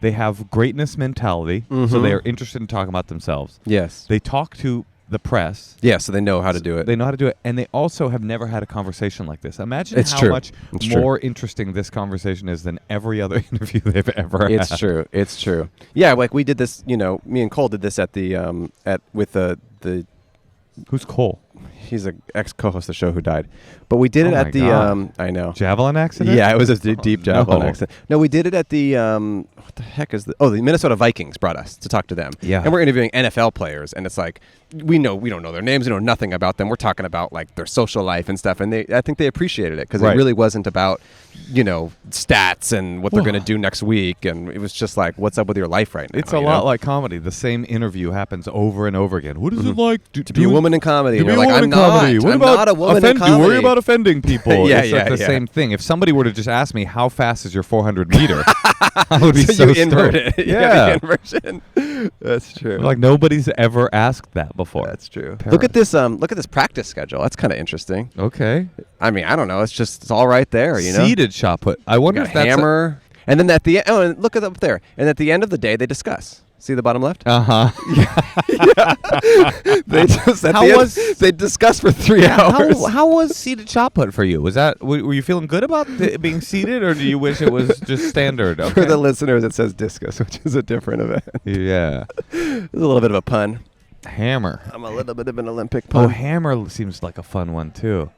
have greatness mentality, so they are interested in talking about themselves. Yes. They talk to the press. Yeah, so they know how to do it. They know how to do it, and they also have never had a conversation like this. Imagine how much more interesting this conversation is than every other interview they've ever had. It's true. Yeah, like we did this, me and Cole did this at the with the Who's Cole? He's an ex-co-host of the show who died. But we did it at the I know. Javelin accident? Yeah, it was a deep javelin accident. No, we did it at the what the heck is the Minnesota Vikings brought us to talk to them. Yeah. And we're interviewing NFL players, and it's like we don't know their names, we know nothing about them. We're talking about like their social life and stuff, and I think they appreciated it because it really wasn't about stats and what they're going to do next week, and it was just like, what's up with your life right now? It's a lot like comedy. The same interview happens over and over again. What is it like to be a woman in comedy? To be a like, I'm comedy. What I'm about not a woman in comedy. Worry about offending people. Yeah, it's like the yeah. same thing. If somebody were to just ask me, how fast is your 400 meter? I would be So so you invert stoked. it. Yeah. The inversion. That's true. Like nobody's ever asked that before. That's true. Look at this practice schedule. That's kind of interesting. Okay. I mean, I don't know. It's all right there, you know. Seated shot put. I wonder Got if that's hammer. And then at the end, and look at up there. And at the end of the day, they discuss. See the bottom left? They just they discuss for 3 hours. How was seated shot put for you? Was that were you feeling good about it being seated, or do you wish it was just standard? Okay. For the listeners, it says discus, which is a different event. Yeah, It's a little bit of a pun. hammer. I'm a little bit of an Olympic pun. Oh, hammer seems like a fun one too.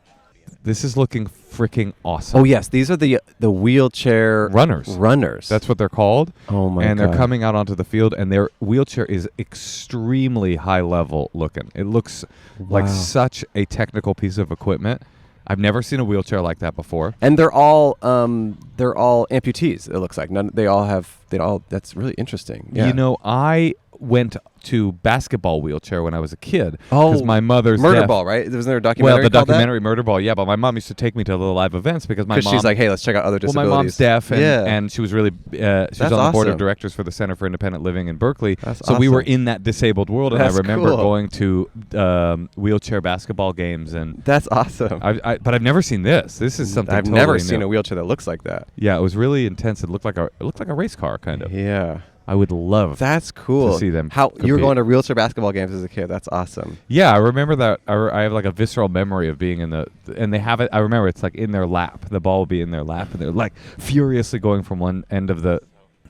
This is looking freaking awesome. Oh yes, these are the wheelchair runners. That's what they're called. Oh my god! And they're coming out onto the field, and their wheelchair is extremely high level looking. It looks like such a technical piece of equipment. I've never seen a wheelchair like that before. And they're all amputees. It looks like they all. That's really interesting. Yeah. You know, I went to basketball wheelchair when I was a kid. Oh, because my mother's Murder deaf. Ball, right? Wasn't there a documentary? Well, the called documentary Murder Ball, yeah. But my mom used to take me to the live events because my mom. She's like, hey, let's check out other disabilities. Well, my mom's deaf, and she was really she was on the board of awesome. directors for the Center for Independent Living in Berkeley. That's so we were awesome. in that disabled world, and That's I remember cool. going to wheelchair basketball games, and that's awesome. But I've never seen this. This is something I've totally never new. seen a wheelchair that looks like that. Yeah, it was really intense. It looked like a race car kind of. Yeah. I would love That's cool to see them. How you were compete. going to wheelchair basketball games as a kid? That's awesome. Yeah, I remember that. I have like a visceral memory of being in and they have it. I remember it's like in their lap. The ball will be in their lap, and they're like furiously going from one end of the.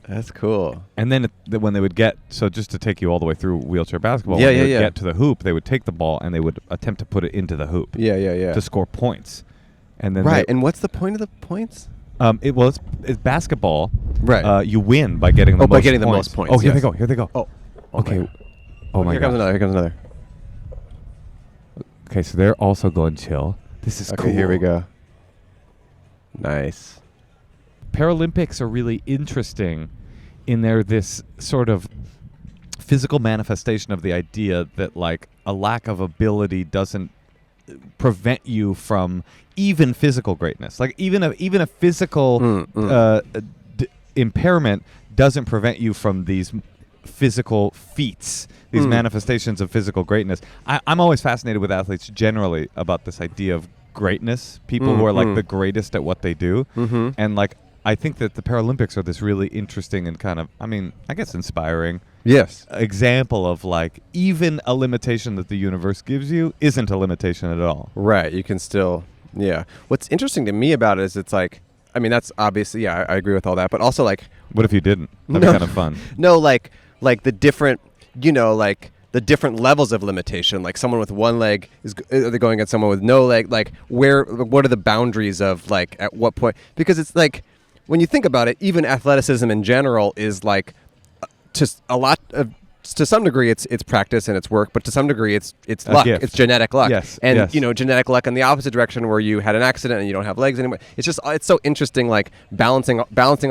That's cool. And then when they would get just to take you all the way through wheelchair basketball, Yeah, when they would yeah. get to the hoop, they would take the ball and they would attempt to put it into the hoop. Yeah. To score points, and then Right. And what's the point of the points? It's basketball. Right. You win by getting the most by getting the points. most points. Oh, here yes. they go. Oh. Okay. Oh my Here god. comes another. Okay, so they're also going chill. This is Okay, cool. here we go. Nice. Paralympics are really interesting in this sort of physical manifestation of the idea that like a lack of ability doesn't prevent you from even physical greatness. Like even a physical impairment doesn't prevent you from these physical feats, these manifestations of physical greatness. I'm always fascinated with athletes generally about this idea of greatness, people who are like the greatest at what they do. And like I think that the Paralympics are this really interesting and kind of, I guess inspiring example of like even a limitation that the universe gives you isn't a limitation at all. Right. You can still, yeah. What's interesting to me about it is it's like, that's obviously, yeah, I agree with all that. But also like. What if you didn't? That'd be kind of fun. No, like the different, like the different levels of limitation. Like someone with one leg are they going at someone with no leg? Like what are the boundaries of like at what point? Because it's like when you think about it, even athleticism in general is like just a lot of. To some degree, it's practice and it's work, but to some degree, it's luck. Gift. It's genetic luck. Yes, and yes. Genetic luck in the opposite direction, where you had an accident and you don't have legs anymore. It's so interesting, like balancing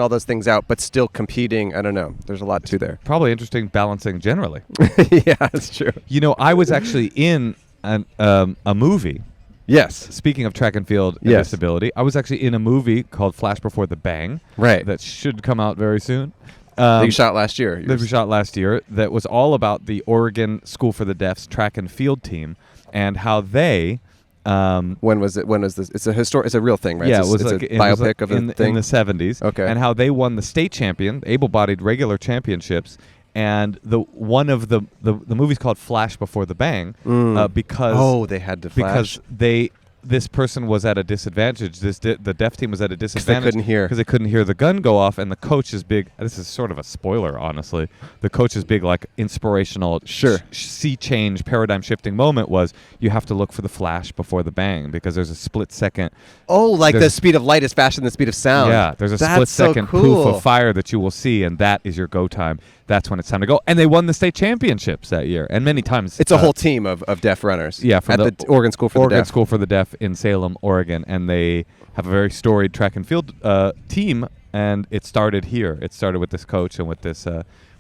all those things out, but still competing. I don't know. There's a lot to there. Probably interesting balancing generally. Yeah, that's true. I was actually in a movie. Yes. Speaking of track and field and disability, I was actually in a movie called Flash Before the Bang. Right. That should come out very soon. That you shot last year. That we shot last year. That was all about the Oregon School for the Deaf's track and field team and how they. When was it? When was this? It's a real thing, right? Yeah, it's a biopic of the thing in the 70s. Okay. And how they won the state champion, able-bodied regular championships, and the movie's called Flash Before the Bang because they had to flash because this person was at a disadvantage. The deaf team was at a disadvantage because they couldn't hear the gun go off, and the coach is big. This is sort of a spoiler, honestly. The coach's big, like inspirational, sea change, paradigm shifting moment was you have to look for the flash before the bang because there's a split second. Oh, like the speed of light is faster than the speed of sound. Yeah, there's a split second poof of fire that you will see, and that is your go time. That's when it's time to go. And they won the state championships that year, and many times it's a whole team of deaf runners. Yeah, from the Oregon School for the Deaf. Oregon School for the Deaf in Salem, Oregon, and they have a very storied track and field team. And it started here. It started with this coach and with this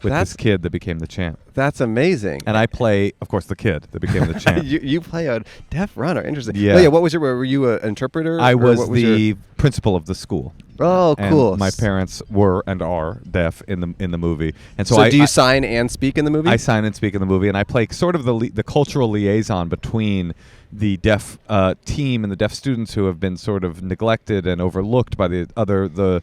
with this kid that became the champ. That's amazing. And I play, of course, the kid that became the champ. you play a deaf runner. Interesting. Yeah. Oh, yeah. What was were you an interpreter? I was the principal of the school. Oh, cool. And my parents were and are deaf in the movie. And so do you sign and speak in the movie? I sign and speak in the movie, and I play sort of the cultural liaison between the deaf team and the deaf students who have been sort of neglected and overlooked by the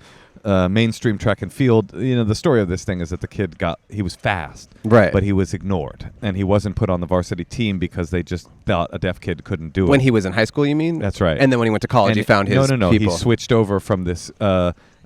mainstream track and field. You know, the story of this thing is that the kid he was fast, right? But he was ignored, and he wasn't put on the varsity team because they just thought a deaf kid couldn't do it. When he was in high school, you mean? That's right. And then when he went to college, he found his No. people. He switched over from this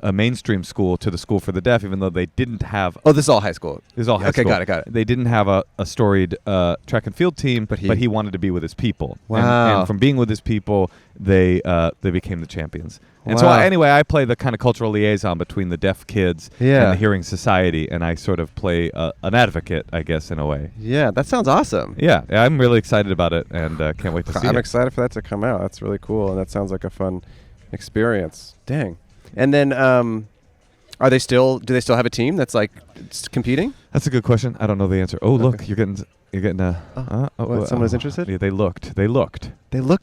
a mainstream school to the school for the deaf, even though they didn't have... Oh, this is all high school. This is all high school. Okay, got it. They didn't have a storied track and field team, but he wanted to be with his people. Wow. And from being with his people, they became the champions. And Wow. so anyway, I play the kind of cultural liaison between the deaf kids and the hearing society, and I sort of play an advocate, I guess, in a way. Yeah, that sounds awesome. Yeah, I'm really excited about it, and can't wait to see it. I'm excited for that to come out. That's really cool, and that sounds like a fun experience. Dang. And then... do they still have a team that's like competing? That's a good question. I don't know the answer. Oh, okay. Look, you're getting someone is interested? Yeah, they looked. They looked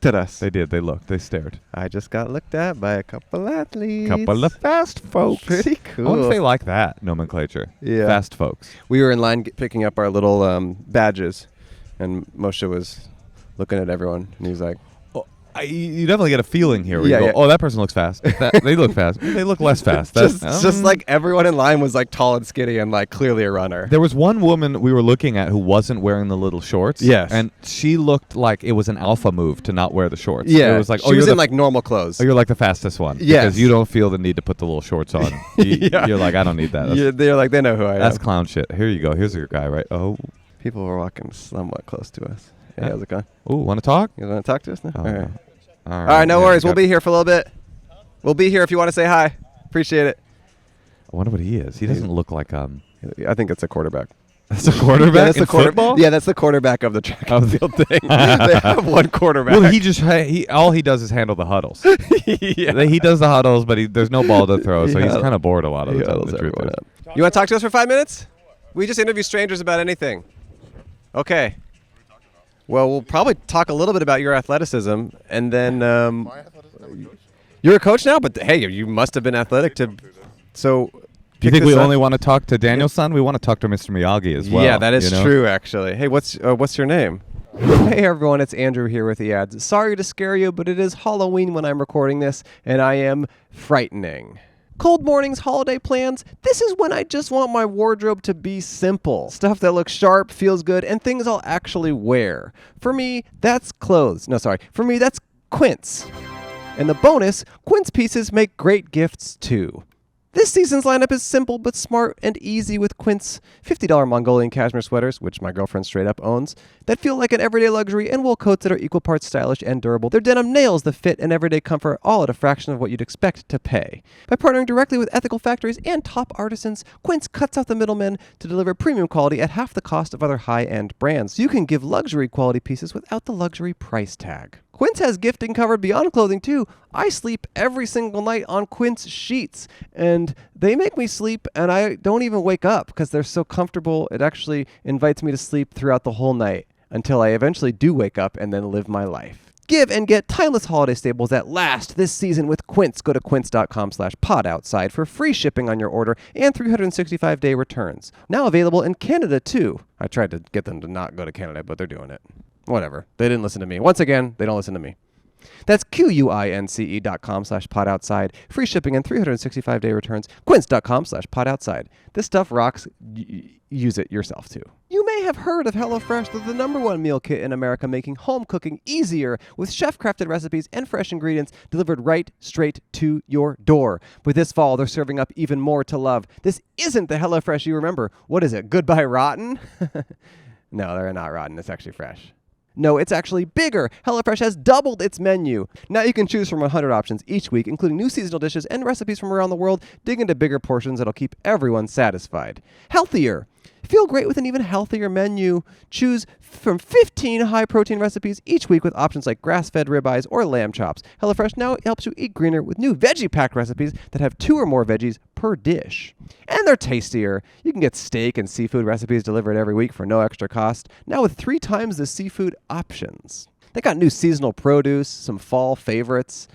at us. They did. They looked. They stared. I just got looked at by a couple athletes. Couple of fast folks. Pretty cool. I wonder if they like that nomenclature. Yeah. Fast folks. We were in line picking up our little badges, and Moshe was looking at everyone, and he was like, you definitely get a feeling here where you go, oh, that person looks fast. They look fast. They look less fast. Just like everyone in line was like tall and skinny and like clearly a runner. There was one woman we were looking at who wasn't wearing the little shorts. Yes. And she looked like it was an alpha move to not wear the shorts. Yeah. It was like, she was in like normal clothes. Oh, you're like the fastest one. Yes. Because you don't feel the need to put the little shorts on. You're like, I don't need that. They're like, they know who I am. That's clown shit. Here you go. Here's your guy, right? Oh. People were walking somewhat close to us. Hey, how's it going? Oh, want to talk? You want to talk to us now? Oh, All right. All right, no worries. We'll be here for a little bit. We'll be here if you want to say hi. Appreciate it. I wonder what he is. He doesn't look like I think it's a quarterback. That's a quarterback. Yeah, that's in football. Yeah, that's the quarterback of the track and field thing. They have one quarterback. Well, all he does is handle the huddles. Yeah. He does the huddles, but there's no ball to throw, so he's kind of bored a lot of the time. The truth is. You want to talk to us for 5 minutes? We just interview strangers about anything. Okay. Well, we'll probably talk a little bit about your athleticism, and then you're a coach now. But hey, you must have been athletic to. So, do you think we only want to talk to Daniel's son? We want to talk to Mr. Miyagi as well. Yeah, that is true. Actually, hey, what's your name? Hey everyone, it's Andrew here with the ads. Sorry to scare you, but it is Halloween when I'm recording this, and I am frightening. Cold mornings, holiday plans, this is when I just want my wardrobe to be simple. Stuff that looks sharp, feels good, and things I'll actually wear. For me, that's clothes. No, sorry. For me, that's quince. And the bonus, quince pieces make great gifts too. This season's lineup is simple but smart and easy with Quince $50 Mongolian cashmere sweaters, which my girlfriend straight up owns, that feel like an everyday luxury, and wool coats that are equal parts stylish and durable. Their denim nails the fit and everyday comfort, all at a fraction of what you'd expect to pay. By partnering directly with ethical factories and top artisans, Quince cuts out the middlemen to deliver premium quality at half the cost of other high-end brands. You can give luxury quality pieces without the luxury price tag. Quince has gifting covered beyond clothing, too. I sleep every single night on Quince sheets, and they make me sleep, and I don't even wake up because they're so comfortable. It actually invites me to sleep throughout the whole night until I eventually do wake up and then live my life. Give and get timeless holiday staples that last this season with Quince. Go to quince.com/podoutside for free shipping on your order and 365-day returns. Now available in Canada, too. I tried to get them to not go to Canada, but they're doing it. Whatever. They didn't listen to me. Once again, they don't listen to me. That's quince.com/podoutside. Free shipping and 365-day returns. Quince.com/podoutside. This stuff rocks. Use it yourself, too. You may have heard of HelloFresh. They're the #1 meal kit in America, making home cooking easier with chef-crafted recipes and fresh ingredients delivered right straight to your door. But this fall, they're serving up even more to love. This isn't the HelloFresh you remember. What is it? Goodbye Rotten? No, they're not rotten. It's actually fresh. No, it's actually bigger. HelloFresh has doubled its menu. Now you can choose from 100 options each week, including new seasonal dishes and recipes from around the world. Dig into bigger portions that'll keep everyone satisfied. Healthier. Feel great with an even healthier menu. Choose from 15 high-protein recipes each week with options like grass-fed ribeyes or lamb chops. HelloFresh now helps you eat greener with new veggie-packed recipes that have 2 or more veggies per dish. And they're tastier. You can get steak and seafood recipes delivered every week for no extra cost, now with 3 times the seafood options. They got new seasonal produce, some fall favorites.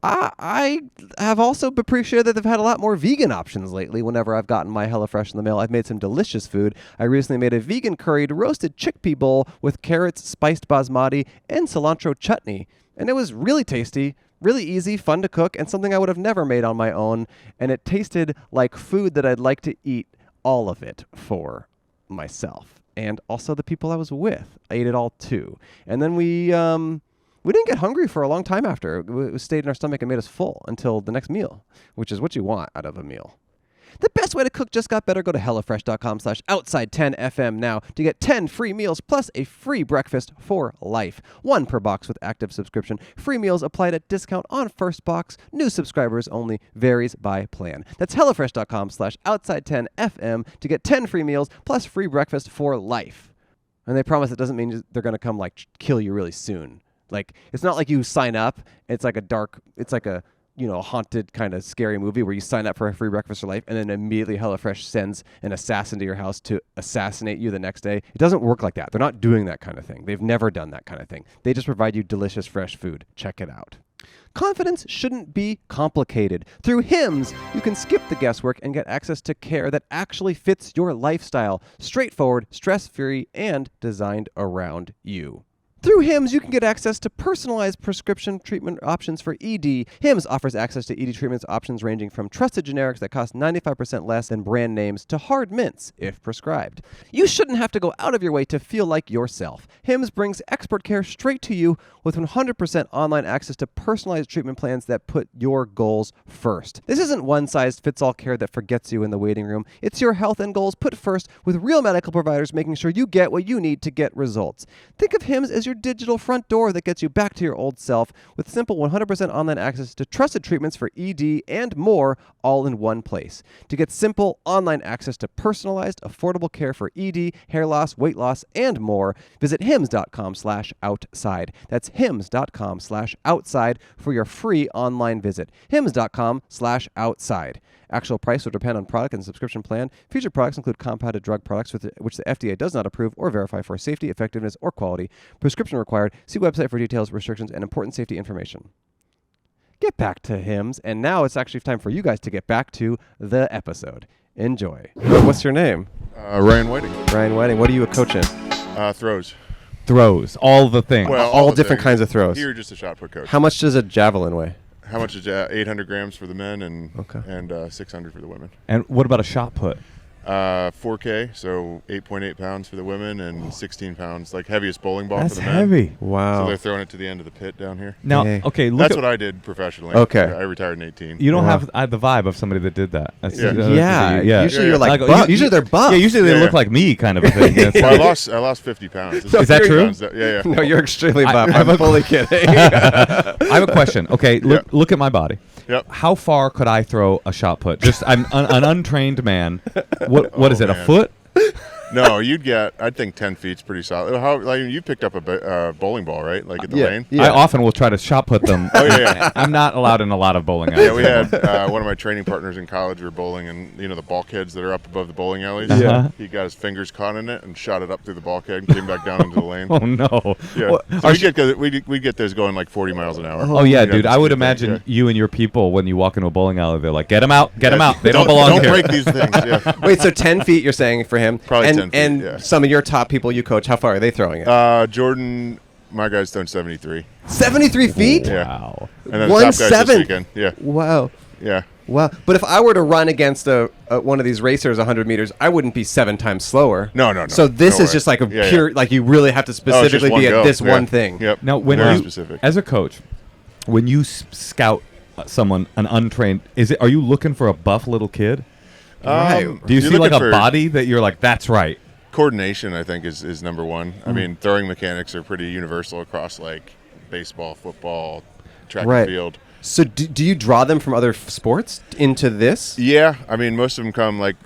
I have also appreciated that they've had a lot more vegan options lately. Whenever I've gotten my HelloFresh in the mail, I've made some delicious food. I recently made a vegan curried roasted chickpea bowl with carrots, spiced basmati, and cilantro chutney. And it was really tasty, really easy, fun to cook, and something I would have never made on my own. And it tasted like food that I'd like to eat all of it for myself. And also the people I was with. I ate it all too. And then we didn't get hungry for a long time after. It stayed in our stomach and made us full until the next meal, which is what you want out of a meal. The best way to cook just got better. Go to HelloFresh.com/outside10FM now to get 10 free meals plus a free breakfast for life. 1 per box with active subscription. Free meals applied at discount on first box. New subscribers only. Varies by plan. That's HelloFresh.com/outside10FM to get 10 free meals plus free breakfast for life. And they promise it doesn't mean they're going to come kill you really soon. It's not like you sign up. It's like a haunted kind of scary movie where you sign up for a free breakfast for life and then immediately HelloFresh sends an assassin to your house to assassinate you the next day. It doesn't work like that. They're not doing that kind of thing. They've never done that kind of thing. They just provide you delicious, fresh food. Check it out. Confidence shouldn't be complicated. Through Hims, you can skip the guesswork and get access to care that actually fits your lifestyle. Straightforward, stress-free, and designed around you. Through Hims, you can get access to personalized prescription treatment options for ED. Hims offers access to ED treatments options ranging from trusted generics that cost 95% less than brand names to hard mints, if prescribed. You shouldn't have to go out of your way to feel like yourself. Hims brings expert care straight to you with 100% online access to personalized treatment plans that put your goals first. This isn't one-size-fits-all care that forgets you in the waiting room. It's your health and goals put first with real medical providers making sure you get what you need to get results. Think of Hims as your digital front door that gets you back to your old self with simple 100% online access to trusted treatments for ED and more all in one place. To get simple online access to personalized, affordable care for ED, hair loss, weight loss, and more, visit hims.com/outside. That's hims.com/outside for your free online visit. hims.com/outside. Actual price will depend on product and subscription plan. Featured products include compounded drug products which the FDA does not approve or verify for safety, effectiveness, or quality. Prescription required. See website for details, restrictions, and important safety information. Get back to Hims, and now it's actually time for you guys to get back to the episode. Enjoy. What's your name? Ryan Whiting. Ryan Whiting. What are you a coach in? Throws. Throws. All the things. Well, all different kinds of throws. You're just a shot put coach. How much does a javelin weigh? How much is 800 grams for the men and 600 for the women? And what about a shot put? 4K, so 8.8 pounds for the women and 16 pounds, like heaviest bowling ball That's for the men. heavy. Wow. So they're throwing it to the end of the pit down here. Now, Hey. okay, look That's at, what I did professionally. Okay. I retired in 18. you don't Wow. have the vibe of somebody that did that. That's- Yeah. Usually you're like Like, buff. Usually they're buff. Yeah, usually they Yeah, look yeah. like me, kind of a thing. That's- Well, I lost 50 pounds. Is that true? Yeah. No, you're extremely I- buff. I'm I'm fully kidding. I have a question. Okay, look at my body. Yep. How far could I throw a shot put? Just an untrained man. What is it? man. A foot? No, I'd think 10 feet's pretty solid. You picked up a bowling ball, right? Like at the Yeah. lane? Yeah. I often will try to shot put them. Oh, yeah. I'm not allowed in a lot of bowling alleys. Yeah, we had one of my training partners in college were bowling, and the bulkheads that are up above the bowling alleys. Uh-huh. He got his fingers caught in it and shot it up through the bulkhead and came back down into the lane. Oh no. Yeah, Well, so we get those going like 40 miles an hour. Oh yeah, Yeah, dude. just I would do that, imagine yeah. you and your people when you walk into a bowling alley, they're like, "Get them out, get them out. They don't belong Don't here." break these things. Yeah. Wait, so 10 feet you're saying for him? Probably and, 10 feet, And yeah. some of your top people you coach, how far are they throwing it? Jordan, my guy's done 73. 73 feet? Yeah. Wow. And then the top guy's this 1-7. weekend. Yeah. Wow. Yeah. Wow. But if I were to run against one of these racers 100 meters, I wouldn't be 7 times slower. No. So this No is way. just like a Yeah, pure, like you really have to specifically one be at go. this Yeah. one thing. Yep. Now, when Very you, specific. as a coach, when you scout someone, an untrained, are you looking for a buff little kid? Right. Do you You're see like looking a for body that you're like, that's right? coordination, I think, is number one. I mean, throwing mechanics are pretty universal across like baseball, football, track Right. and field. So do you draw them from other sports into this? Yeah, I mean, most of them come like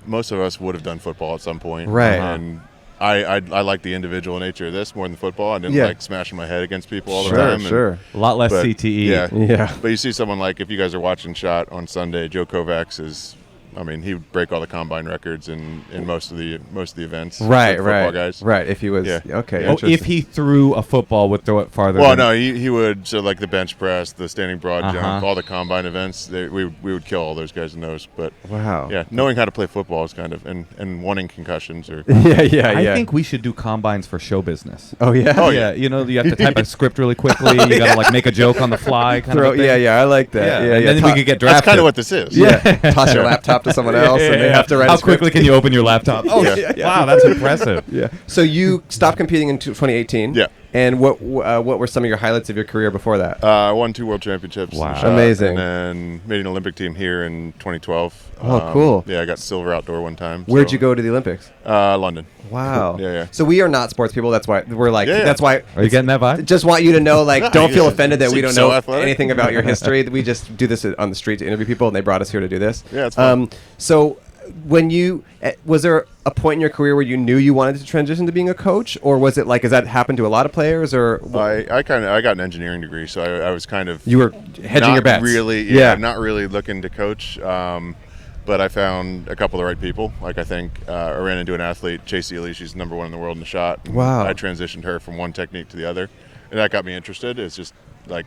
most of us would have done football at some point. Right. And I like the individual nature of this more than football. I didn't like smashing my head against people all the time. Sure. A lot less CTE. Yeah. But you see someone like, if you guys are watching Shot on Sunday, Joe Kovacs is, I mean, he would break all the combine records in most of the events. Right. Football guys. Right. If he was okay. Oh, if he threw a football, would throw it farther. Well, no, he would. So like the bench press, the standing broad jump, all the combine events, we would kill all those guys in those. But yeah, knowing how to play football is kind of and wanting concussions or I think we should do combines for show business. Oh yeah. Yeah. You know, you have to type a script really quickly. You got to like make a joke on the fly. Kind of thing. I like that. Yeah. And then we could get drafted. That's kind of what this is. Yeah. Toss your laptop to someone else, and they have to write. How quickly can you open your laptop? Oh, wow, that's impressive. Yeah. So you stopped competing in 2018. Yeah. And what were some of your highlights of your career before that? I won 2 world championships. Wow. in shot, Amazing. And then made an Olympic team here in 2012. Oh, cool. Yeah, I got silver outdoor one time. Where'd you go to the Olympics? London. Wow. Yeah. So we are not sports people. That's why we're like. Yeah. That's why. Are you getting that vibe? Just want you to know, like, don't feel offended that we don't So know athletic. anything about your history. We just do this on the street to interview people, and they brought us here to do this. Yeah, it's fun. So, when you was there a point in your career where you knew you wanted to transition to being a coach, or was it like, has that happened to a lot of players, or I got an engineering degree, so I was kind of you were hedging your bets? Really, not really looking to coach. But I found a couple of the right people. Like I think I ran into an athlete, Chase Ely. She's number 1 in the world in the shot. And Wow. I transitioned her from one technique to the other, and that got me interested. It's just like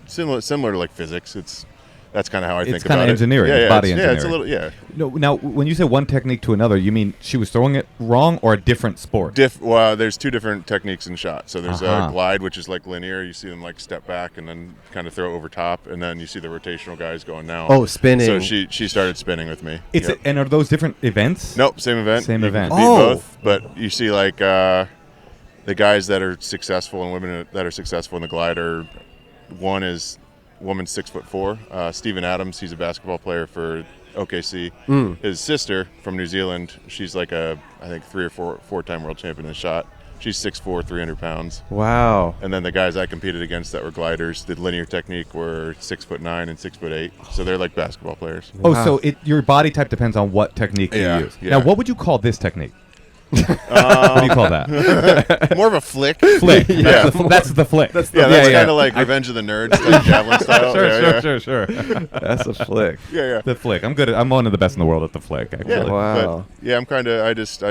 similar to like physics. That's kind of how I think about it. It's kind of engineering, Yeah, body it's, engineering. Yeah, it's a little, No, now, when you say one technique to another, you mean she was throwing it wrong or a different sport? Well, there's 2 different techniques in shot. So there's a glide, which is like linear. You see them like step back and then kind of throw over top, and then you see the rotational guys going now. Oh, spinning. So she started spinning with me. And are those different events? Nope, same event. Same You event. can beat both, but you see like the guys that are successful and women that are successful in the glide are, one is woman's 6'4". Steven Adams, he's a basketball player for OKC. His sister from New Zealand, she's like I think 3 or 4-time world champion in shot. She's 6'4", 300 pounds. Wow. And then the guys I competed against that were gliders, the linear technique, were 6'9" and 6'8". So they're like basketball players. Oh, so your body type depends on what technique you use. Yeah. Now, what would you call this technique? What do you call that? More of a flick. Flick. Yeah. That's the flick. That's kind of like Revenge of the Nerds, like javelin style. Sure. That's a flick. Yeah. The flick. I'm good. I'm one of the best in the world at the flick. Actually. Yeah. Wow. But, I'm kind of. I just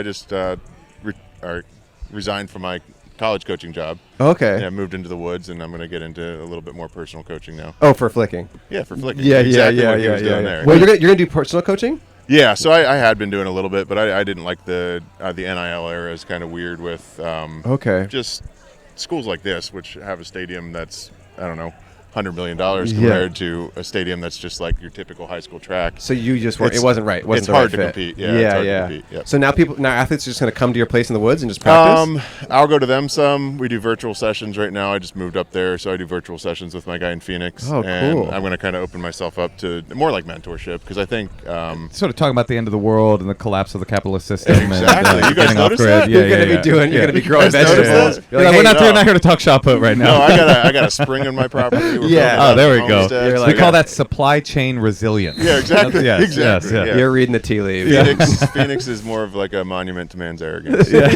resigned from my college coaching job. Okay. Yeah, moved into the woods, and I'm going to get into a little bit more personal coaching now. Oh, for flicking. Yeah, for flicking. Yeah. Exactly what he was doing there. Well, you're gonna do personal coaching? Yeah, so I had been doing a little bit, but I didn't like the NIL era. Is kind of weird with just schools like this, which have a stadium that's, I don't know, $100 million compared to a stadium that's just like your typical high school track. So you just weren't. It wasn't right. It wasn't it's the hard right to fit. compete. Yeah, it's hard to compete. Yep. So now athletes are just going to come to your place in the woods and just practice? I'll go to them some. We do virtual sessions right now. I just moved up there, so I do virtual sessions with my guy in Phoenix. Oh, and cool. I'm going to kind of open myself up to more like mentorship, because I think sort of talking about the end of the world and the collapse of the capitalist system. Exactly. And, you guys getting off notice grid. that? You're going to be doing. You're going to be growing vegetables. that? You're like, we're hey, not here to talk shop put right now. No, I got a spring on my property. We're building Yeah. out Oh, there a we go. homestead. You're We like, call that supply chain resilience. Yeah, exactly. Yes, exactly. yes. Yeah. You're reading the tea leaves. Phoenix is more of like a monument to man's arrogance. Yeah,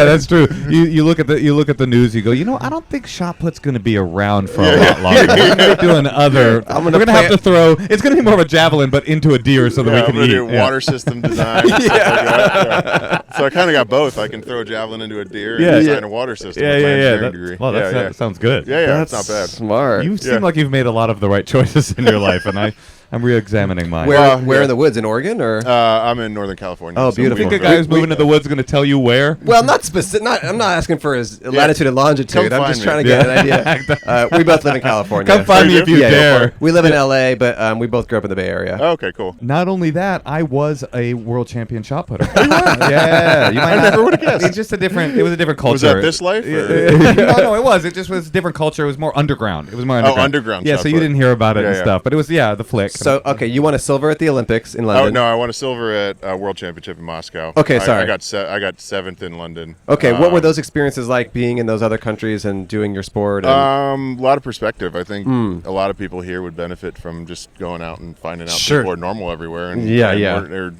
that's true. You look at the news. You go, I don't think shot put's going to be around for a lot longer. We're going to be doing other. We're going to have to throw. It's going to be more of a javelin, but into a deer so that we I'm can gonna eat. do water system design. Stuff like that. So I kind of got both. I can throw a javelin into a deer and design a water system with my engineering degree. Well, that sounds good. Yeah, it's not bad. Smart. You seem like you've made a lot of the right choices in your life, and I'm re-examining mine. Where in the woods? In Oregon or? I'm in Northern California. Oh, so beautiful. You think a guy who's moving to the woods is going to tell you where? Well, not specific. I'm not asking for his latitude and longitude. Come I'm just find trying to get an idea. We both live in California. Come find me if you dare. We live in LA, but we both grew up in the Bay Area. Oh, okay, cool. Not only that, I was a world champion shot putter. Yeah, you might never would have guessed. It's just it was a different culture. Was that this life? No, it was. It just was a different culture. It was more underground. It was more underground. Underground Yeah, shot so you put. didn't hear about it and Yeah. stuff. But it was the flick. So, okay, you won a silver at the Olympics in London. Oh no, I won a silver at World Championship in Moscow. Okay, sorry. I got 7th in London. Okay, what were those experiences like being in those other countries and doing your sport? And A lot of perspective. I think a lot of people here would benefit from just going out and finding out Sure. people are normal everywhere. And, Yeah, and yeah.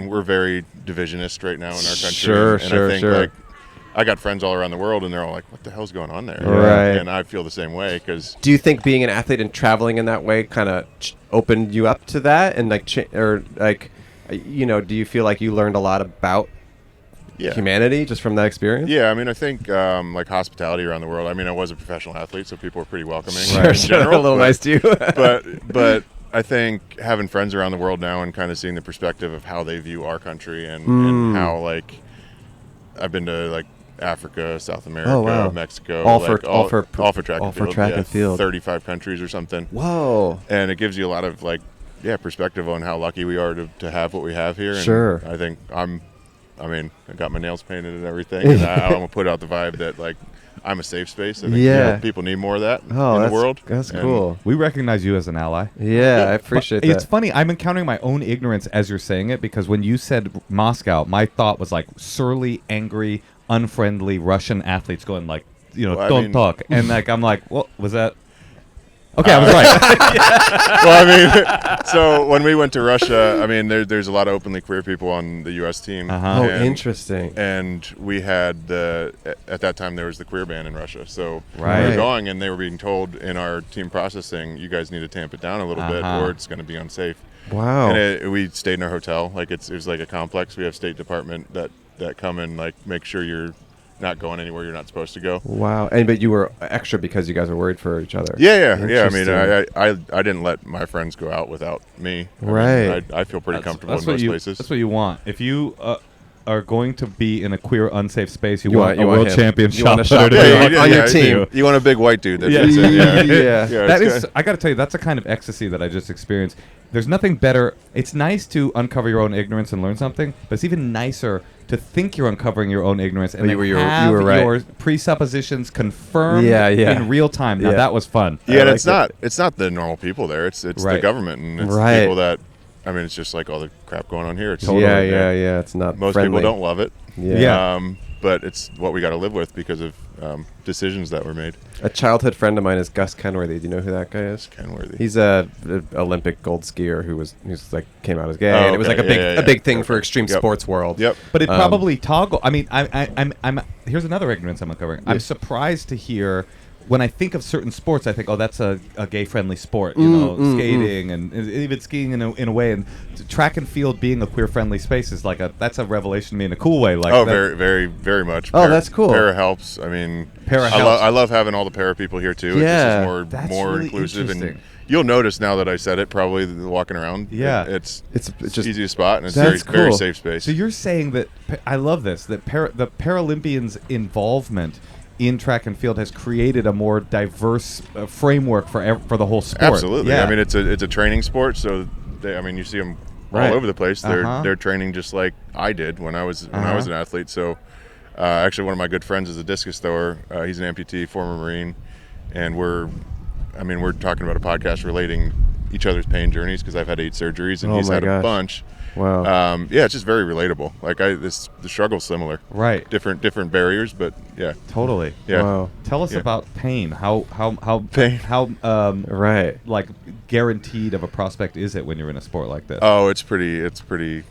We're very divisionist right now in our country. Sure, and sure, I think sure. like I got friends all around the world, and they're all like, "What the hell's going on there?" Right. And I feel the same way because. do you think being an athlete and traveling in that way kind of opened you up to that? And do you feel like you learned a lot about humanity just from that experience? Yeah, I mean, I think like hospitality around the world. I mean, I was a professional athlete, so people were pretty welcoming Sure, in general. a little nice to you. but I think having friends around the world now and kind of seeing the perspective of how they view our country and how like I've been to like Africa, South America, Mexico, all like, for track and field. All for track and field. 35 countries or something. Whoa. And it gives you a lot of like perspective on how lucky we are to have what we have here. And Sure. I think I got my nails painted and everything, and I'm gonna put out the vibe that like I'm a safe space. I think people need more of that in the world. That's cool. We recognize you as an ally. Yeah, I appreciate that. It's funny. I'm encountering my own ignorance as you're saying it because when you said Moscow, my thought was like surly, angry, unfriendly Russian athletes going like, don't talk. And like I'm like, what was that? Okay, I was right. Well, I mean, so when we went to Russia, I mean, there's a lot of openly queer people on the U.S. team. Oh, interesting. And we had at that time there was the queer ban in Russia. So we Right. were going, and they were being told in our team processing, you guys need to tamp it down a little bit, or it's going to be unsafe. Wow. And we stayed in our hotel. Like it was like a complex. We have State Department that come and like make sure you're not going anywhere you're not supposed to go. Wow. But you were extra because you guys were worried for each other. Yeah. I mean, Interesting. I didn't let my friends go out without me. Right. I feel pretty comfortable in most places. That's what you want. If you are going to be in a queer, unsafe space, you want a want world him. champion You want a shot shot putter on your team. You want a big white dude. That Yeah. fits in, Yeah. That is, I got to tell you, that's a kind of ecstasy that I just experienced. There's nothing better. It's nice to uncover your own ignorance and learn something, but it's even nicer to think you're uncovering your own ignorance and You then were have right. your presuppositions confirmed Yeah. in real time. Now Yeah. that was fun. Yeah, and like it's not the normal people there. It's the Right. government and it's Right. the people that. I mean, it's just like all the crap going on here. It's Yeah. It's not Most friendly. people don't love it. Yeah. But it's what we got to live with because of decisions that were made. A childhood friend of mine is Gus Kenworthy. Do you know who that guy is? Kenworthy. He's a Olympic gold skier who's like came out as gay, and it was okay. like a big thing for Okay. extreme Yep. sports world. Yep. But it probably toggle. I mean, I'm here's another ignorance I'm uncovering. I'm surprised to hear when I think of certain sports, I think, oh, that's a gay-friendly sport. You know, skating and even skiing in a way, and track and field being a queer-friendly space is like that's a revelation to me in a cool way. Like very, very, very much. Oh, that's cool. Para helps. I mean, Para I love having all the para people here too. Yeah. It's just That's more really inclusive, and interesting. you'll notice now that I said it. Probably walking around. Yeah. it's just easy spot, and it's that's very cool. safe space. So you're saying that I love this that the Paralympians' involvement in track and field has created a more diverse framework for the whole sport. Absolutely. Yeah. I mean, it's a training sport, so you see them Right. all over the place. Uh-huh. They're training just like I did when I was an athlete. So actually, one of my good friends is a discus thrower. He's an amputee, former Marine, and we're talking about a podcast relating each other's pain journeys because I've had 8 surgeries and Oh he's my had gosh. a bunch. Wow. It's just very relatable. Like the struggle's similar. Right. Different barriers, but yeah. Totally. Yeah. Wow. Tell us Yeah. about pain. How Pain. Right. like guaranteed of a prospect is it when you're in a sport like this? Oh, it's pretty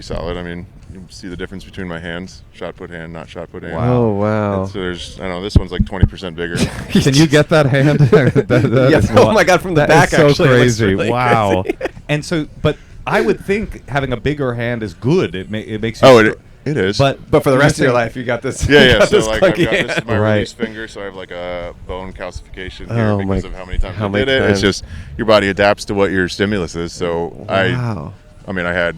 solid. I mean, you see the difference between my hands, shot put hand, not shot put hand. Oh wow. So there's, I don't know, this one's like 20% bigger. Can you get that hand? That Yes. is Oh my God, from the that back, is so actually, it looks crazy. really Wow. crazy. And so, but I would think having a bigger hand is good. It makes you. Oh, it is. But for the you're rest of your saying- life, you got this. Yeah, you yeah. got So this like I've clunky got this is hand. my Right. release finger, so I have like a bone calcification here Oh, because my- of how many times how I many did it. times? It's just your body adapts to what your stimulus is. So Wow. I mean, I had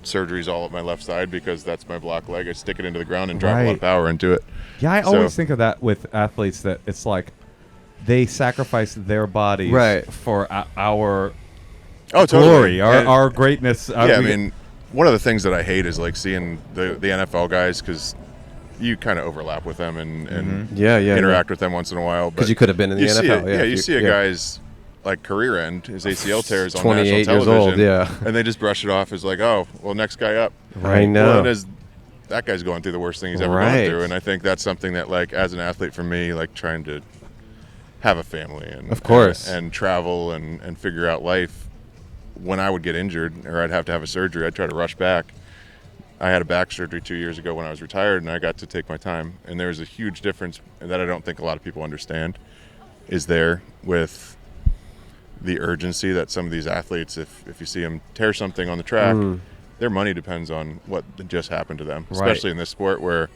surgeries all up my left side because that's my block leg. I stick it into the ground and drive a lot Right. of power into it. Yeah, I So- always think of that with athletes that it's like they sacrifice their bodies Right. for our Oh, totally. glory, And- our greatness. Yeah, I mean, one of the things that I hate is like seeing the NFL guys because you kind of overlap with them and Yeah, interact with them once in a while. Because you could have been in the you see NFL. it, you see a yeah. guy's like career end. His ACL tears on 28 national years television. old, yeah. And they just brush it off as like, oh, well, next guy up. I know. Well, that guy's going through the worst thing he's ever Right. gone through. And I think that's something that, like, as an athlete for me, like trying to have a family and of course and travel and figure out life. When I would get injured or I'd have to have a surgery, I'd try to rush back. I had a back surgery 2 years ago when I was retired, and I got to take my time. And there's a huge difference that I don't think a lot of people understand is there with the urgency that some of these athletes, if you see them tear something on the track, their money depends on what just happened to them, especially in this sport where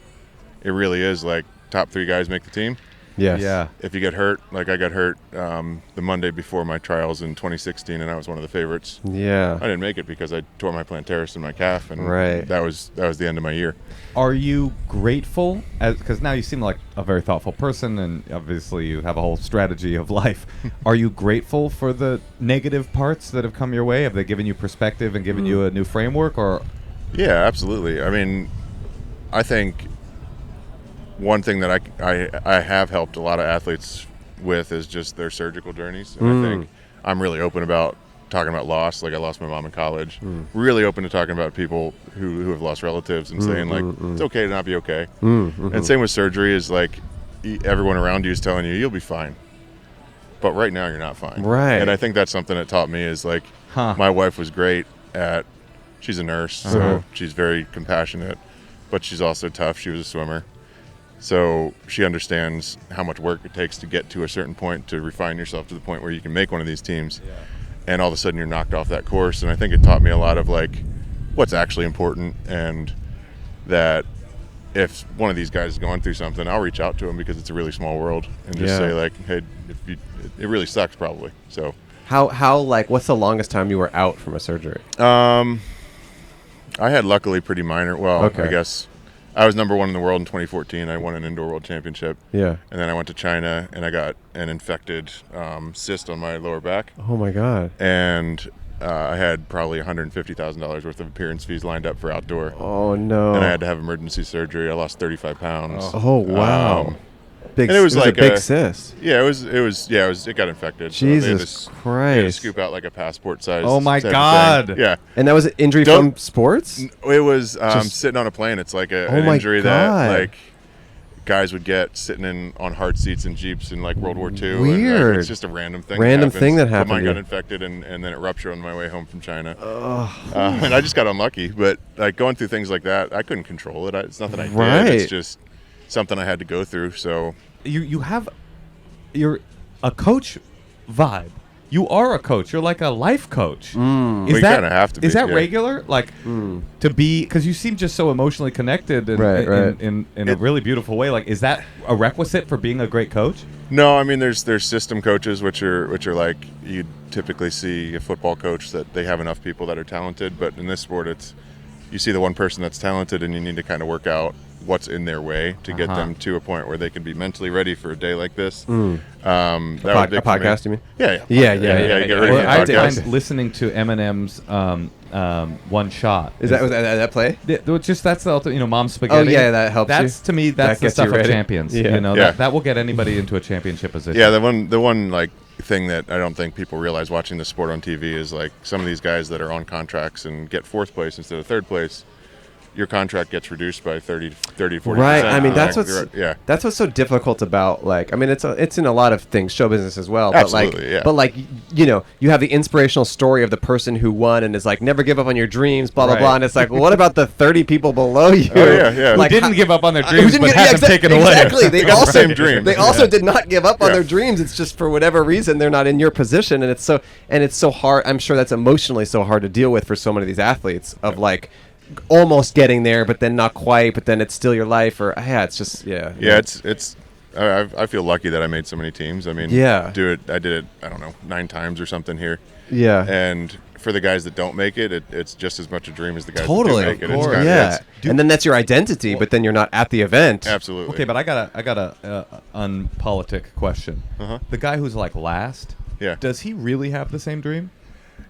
it really is like top 3 guys make the team. Yes. Yeah. If you get hurt, like I got hurt the Monday before my trials in 2016, and I was one of the favorites. Yeah. I didn't make it because I tore my plantar in my calf, and Right. that was the end of my year. Are you grateful? Because now you seem like a very thoughtful person, and obviously you have a whole strategy of life. Are you grateful for the negative parts that have come your way? Have they given you perspective and given you a new framework? Or Yeah, absolutely. I mean, I think one thing that I have helped a lot of athletes with is just their surgical journeys. And I think I'm really open about talking about loss. Like I lost my mom in college. Really open to talking about people who have lost relatives and saying like it's okay to not be okay. And same with surgery is like everyone around you is telling you you'll be fine, but right now you're not fine. Right. And I think that's something that taught me is like my wife was great at. She's a nurse, so she's very compassionate, but she's also tough. She was a swimmer. So she understands how much work it takes to get to a certain point to refine yourself to the point where you can make one of these teams. Yeah. And all of a sudden you're knocked off that course. And I think it taught me a lot of like what's actually important, and that if one of these guys is going through something, I'll reach out to him because it's a really small world and just say like, hey, it really sucks probably. So how like what's the longest time you were out from a surgery? I had luckily pretty minor. Well, Okay. I guess I was number 1 in the world in 2014. I won an indoor world championship. Yeah. And then I went to China and I got an infected cyst on my lower back. Oh my God. And I had probably $150,000 worth of appearance fees lined up for outdoor. Oh no. And I had to have emergency surgery. I lost 35 pounds. Oh wow. And it was like a big cyst. Yeah, it got infected. Jesus so they Christ. had to scoop out like a passport size. Oh my type of God. thing. Yeah. And that was an injury from sports? It was sitting on a plane. It's like an injury that like guys would get sitting on hard seats in Jeeps in like World War II. Weird. And, it's just a random thing. That happened. Mine got infected and then it ruptured on my way home from China. And I just got unlucky. But like going through things like that, I couldn't control it. It's nothing I did. It's just something I had to go through. So you're a coach vibe. You are a coach. You're like a life coach. You kind of have to be. Is that regular? Like to be, because you seem just so emotionally connected in a really beautiful way. Like, is that a requisite for being a great coach? No, I mean there's system coaches which are like you typically see a football coach that they have enough people that are talented, but in this sport it's you see the one person that's talented and you need to kind of work out what's in their way to get them to a point where they can be mentally ready for a day like this. A podcast, you mean? Yeah. You get ready for a I podcast. find listening to Eminem's One Shot. Was that play? That's the ultimate, Mom Spaghetti. Oh yeah, that helps you. That's to me, that's the gets stuff you of ready. champions. Yeah. That will get anybody into a championship position. Yeah, the one like thing that I don't think people realize watching the sport on TV is like some of these guys that are on contracts and get 4th place instead of 3rd place. Your contract gets reduced by 30-40%. Right. I mean, that's what's so difficult about it's in a lot of things, show business as well. Absolutely, But you have the inspirational story of the person who won and is like, never give up on your dreams, blah blah blah. And it's like, well, what about the 30 people below you? Oh, yeah. Like, who didn't give up on their dreams, but had had them taken away. Exactly. They got also the same dreams. They also did not give up on their dreams. It's just for whatever reason they're not in your position, and it's so hard. I'm sure that's emotionally so hard to deal with for so many of these athletes of like. Almost getting there, but then not quite, but then it's still your life, or it's just it's I feel lucky that I made so many teams. I mean, I did it I don't know 9 times or something here. And for the guys that don't make it, it's just as much a dream as the guys that do make it. It's and then that's your identity, but then you're not at the event. Absolutely. Okay, but I got a unpolitic question. The guy who's like last, does he really have the same dream?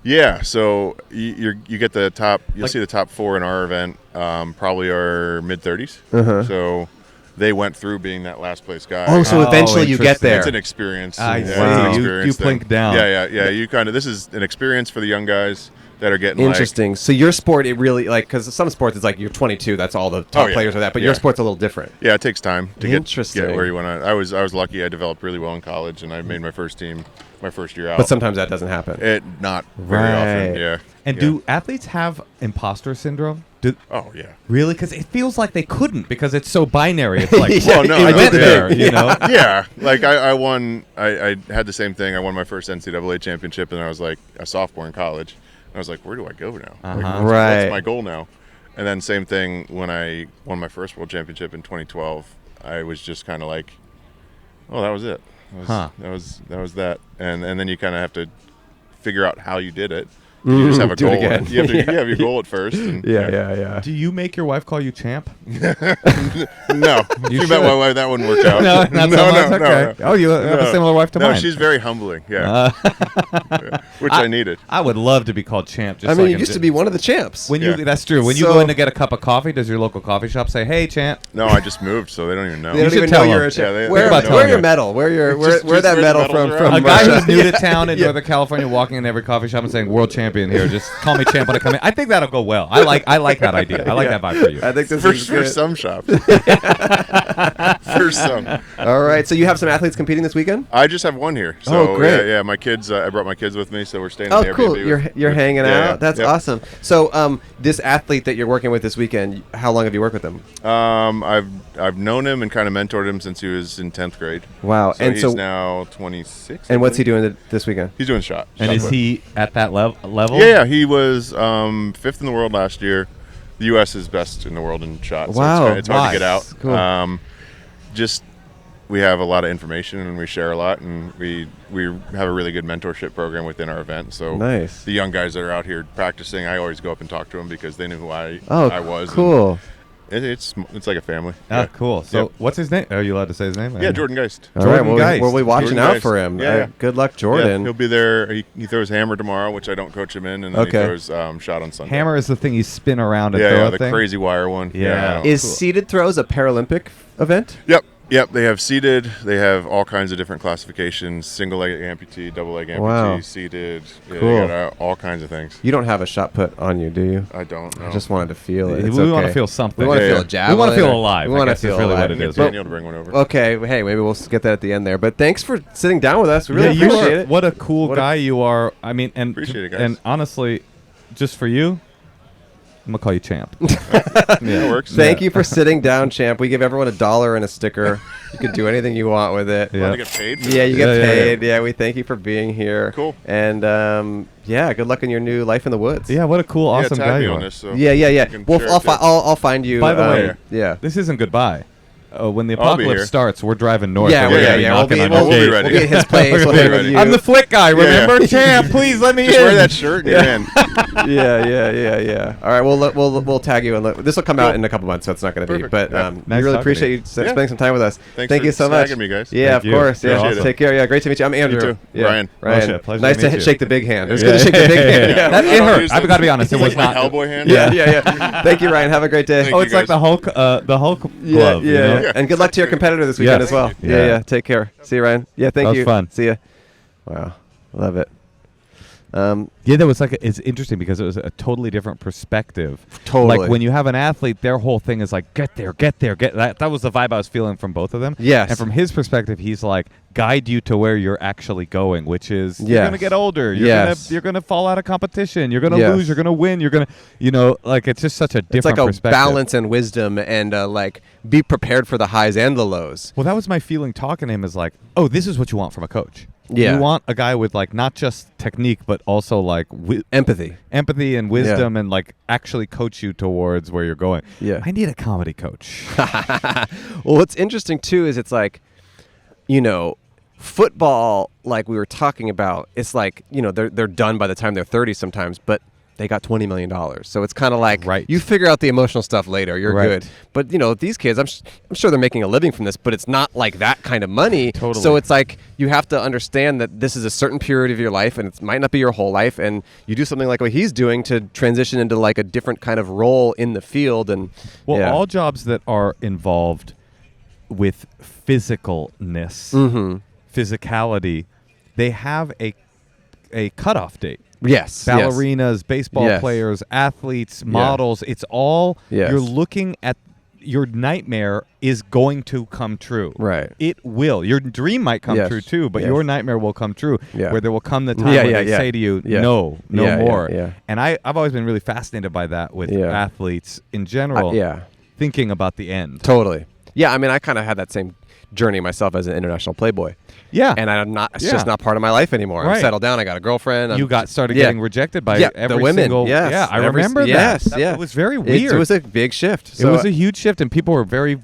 Yeah, so you get the top. You'll see the top 4 in our event. Probably are mid-30s. So they went through being that last place guy. Oh, so eventually you get there. It's an experience. I It's see. an You experience thing. blink down. Yeah. You kind of, this is an experience for the young guys that are getting Interesting. So your sport, it really, like, because some sports, it's like you're 22, that's all the top players are that, but your sport's a little different. Yeah, it takes time to Interesting. get where you want to. I was lucky. I developed really well in college, and I made my first team my first year out. But sometimes that doesn't happen. Not very often, yeah. And do athletes have imposter syndrome? Oh, yeah. Really? Because it feels like they couldn't because it's so binary. It's like, well, no, I went there, you know? Yeah. Like, I won, I had the same thing. I won my first NCAA championship, and I was like a sophomore in college. And I was like, where do I go now? What's my goal now? And then same thing when I won my first world championship in 2012. I was just kind of like, oh, that was it. That was that. And then you kind of have to figure out how you did it. You just have a goal. You have your goal at first. And, yeah. Do you make your wife call you champ? No. You bet my wife that wouldn't work out. No, not so much. Okay. No. Oh, you have a similar wife to mine. No, she's very humbling. Yeah. Which I needed. I would love to be called champ. Just you used to be one of the champs. That's true. When you go in to get a cup of coffee, does your local coffee shop say, "Hey, champ"? No, I just moved, so they don't even know. They don't even know you're a champ. Where your medal? Where that medal from? A guy who's new to town in Northern California, walking in every coffee shop and saying, "World champion here. Just call me champ when I come in." I think that'll go well. I like that idea. I like that vibe for you. I think this is good. For some shops. For some. All right. So you have some athletes competing this weekend? I just have one here. So, great. Yeah. My kids. I brought my kids with me, so we're staying in the Airbnb. Cool. You're hanging out. That's awesome. So this athlete that you're working with this weekend, how long have you worked with him? I've known him and kind of mentored him since he was in 10th grade. Wow. So he's now 26. And what's he doing this weekend? He's doing shot. And is he at that level? Yeah. He was 5th in the world last year. The U.S. is best in the world in shots. Wow. So it's hard to get out. Cool. We have a lot of information and we share a lot, and we have a really good mentorship program within our event. So nice. The young guys that are out here practicing, I always go up and talk to them because they knew who I was. Cool. It's like a family. Cool. So what's his name? Are you allowed to say his name? Yeah, Jordan Geist. All right, we'll be watching out for him. Yeah. Good luck, Jordan. Yeah, he'll be there. He throws hammer tomorrow, which I don't coach him in, and then he throws shot on Sunday. Hammer is the thing you spin around and throw the crazy wire one. Yeah. Is seated throws a Paralympic event? Yep, they have seated. They have all kinds of different classifications: single leg amputee, double leg amputee, seated. Yeah, cool. They got all kinds of things. You don't have a shot put on you, do you? I don't. No. I just wanted to feel it. We want to feel something. We want to feel a javelin. We want to feel alive. We want to feel really alive. what it is. Daniel to bring one over. Okay, hey, maybe we'll get that at the end there. But thanks for sitting down with us. We really appreciate it. What a cool guy you are. I mean, and appreciate it, guys. And honestly, just for you, I'm gonna call you champ. That works. Thank you for sitting down, champ. We give everyone $1 and a sticker. You can do anything you want with it. Yeah. Get paid. You get paid. Yeah, we thank you for being here. Cool. And good luck in your new life in the woods. Yeah, what a cool, awesome guy you are. This, so yeah. Well, I'll find you. By the way, this isn't goodbye. When the apocalypse starts, we're driving north. We'll be ready. We'll be at his place. I'm the flick guy, remember? Champ, please let me Just wear that shirt and you're in. Yeah. All right, we'll tag you, and this will come out in a couple months, so it's not going to be. But nice we really appreciate you spending some time with us. Thank you so much. Thanks for me, guys. Yeah, of course. Yeah, awesome. Take care. Yeah, great to meet you. I'm Andrew. You too. Ryan. Moshe, Nice to shake the big hand. It was good to shake the big hand. It hurt. I've got to be honest. It was not. Hellboy hand. Yeah. Thank you, Ryan. Have a great day. Oh, it's like the Hulk glove. Yeah. And good luck to your competitor this weekend as well. Yeah. Take care. See you, Ryan. Yeah, thank you. That was fun. See you. Wow. Love it. That was it's interesting because it was a totally different perspective. Totally. Like when you have an athlete, their whole thing is like, get there. That was the vibe I was feeling from both of them. Yes. And from his perspective, he's like, guide you to where you're actually going, which is you're going to get older. You're going to fall out of competition. You're going to lose. You're going to win. You're going to, it's just such a different perspective. It's like a balance and wisdom and be prepared for the highs and the lows. Well, that was my feeling talking to him is like, oh, this is what you want from a coach. Yeah. You want a guy with not just technique, but also empathy and wisdom and actually coach you towards where you're going. Yeah. I need a comedy coach. Well, what's interesting too is it's football, like we were talking about, it's they're done by the time they're 30 sometimes, but they got $20 million. So it's kind of like, you figure out the emotional stuff later. You're good. But, these kids, I'm sure they're making a living from this, but it's not like that kind of money. Totally. So it's like you have to understand that this is a certain period of your life, and it might not be your whole life. And you do something like what he's doing to transition into a different kind of role in the field. And all jobs that are involved with physicalness, physicality, they have a cutoff date. Yes. Ballerinas, baseball players, athletes, models. It's all you're looking at. Your nightmare is going to come true. Right. It will. Your dream might come true too, but your nightmare will come true. Yeah. Where there will come the time where they say to you, no more. Yeah. And I've always been really fascinated by that with athletes in general. Thinking about the end. Totally. Yeah. I mean, I kind of had that same journey myself as an international playboy. Yeah. And I'm not. It's just not part of my life anymore. Right. I'm settled down. I got a girlfriend. You started getting rejected by every the women. single. Yes. Yeah, I remember that. It was very weird. It was a big shift. It was a huge shift, and people were very.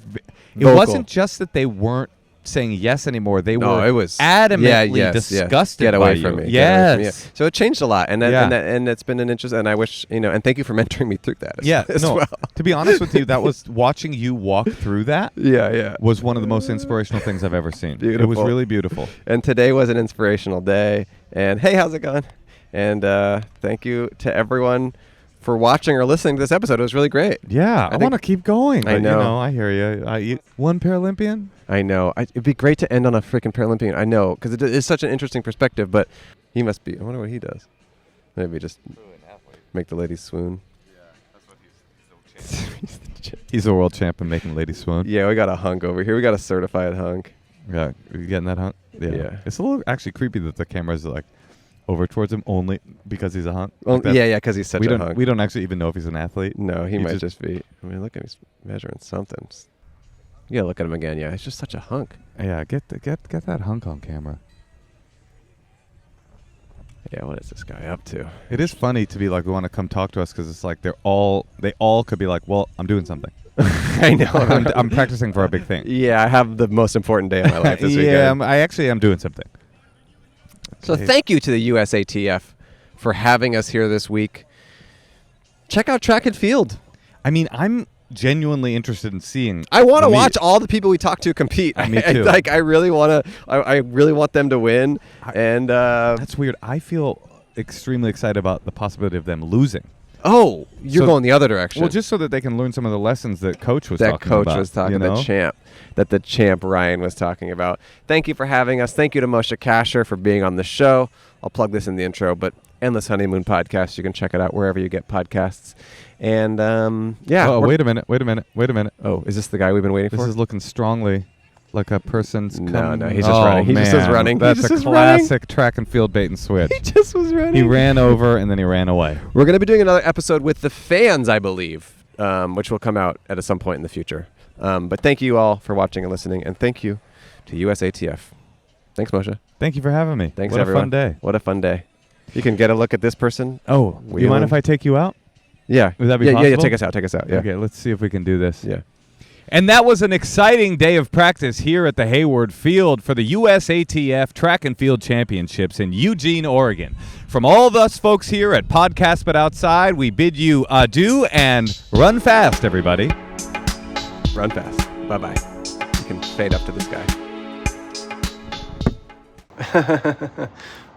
It wasn't just that they weren't saying yes anymore. They were it was adamantly disgusted. Get away by from you. me. Yes. So it changed a lot, and it's been an interest. And I wish and thank you for mentoring me through that. As well. To be honest with you, that was watching you walk through that. Was one of the most inspirational things I've ever seen. Beautiful. It was really beautiful. And today was an inspirational day. And hey, how's it going? And thank you to everyone for watching or listening to this episode. It was really great. Yeah, I want to keep going. I know. I hear you. One Paralympian? I know. It'd be great to end on a freaking Paralympian. I know, because it is such an interesting perspective, but he must be. I wonder what he does. Maybe just make the ladies swoon. Yeah, that's what he's He's a world champ in making ladies swoon. Yeah, we got a hunk over here. We got a certified hunk. Yeah, are you getting that hunk? Yeah. It's a little actually creepy that the camera's like over towards him only because he's a hunk. Because he's such a hunk. We don't actually even know if he's an athlete. No, he might just be. I mean, look at him. He's measuring something. You gotta look at him again. Yeah, he's just such a hunk. Yeah, get that hunk on camera. Yeah, what is this guy up to? It is funny to be like, we want to come talk to us because it's like they all could be like, well, I'm doing something. I know. I'm practicing for a big thing. Yeah, I have the most important day of my life this weekend. I actually am doing something. So thank you to the USATF for having us here this week. Check out track and field. I mean, I'm genuinely interested in seeing. I want to watch all the people we talk to compete. Me too. I really want to. I really want them to win. And that's weird. I feel extremely excited about the possibility of them losing. Oh, you're going the other direction. Well, just so that they can learn some of the lessons that Coach was talking about. The champ Ryan was talking about. Thank you for having us. Thank you to Moshe Kasher for being on the show. I'll plug this in the intro, but Endless Honeymoon Podcast. You can check it out wherever you get podcasts. And wait a minute. Oh, is this the guy we've been waiting for? This is looking strongly like a person's. No, he's just running. He just was running. That's a classic track and field bait and switch. He just was running. He ran over and then he ran away. We're going to be doing another episode with the fans, I believe, which will come out at some point in the future. But thank you all for watching and listening, and thank you to USATF. Thanks, Moshe. Thank you for having me. Thanks, everyone. What a fun day. What a fun day. You can get a look at this person. Oh, you mind if I take you out? Yeah. Would that be possible? Yeah, take us out. Yeah. Okay, let's see if we can do this. Yeah. And that was an exciting day of practice here at the Hayward Field for the USATF Track and Field Championships in Eugene, Oregon. From all of us folks here at Podcast But Outside, we bid you adieu and run fast, everybody. Run fast. Bye-bye. You can fade up to this guy.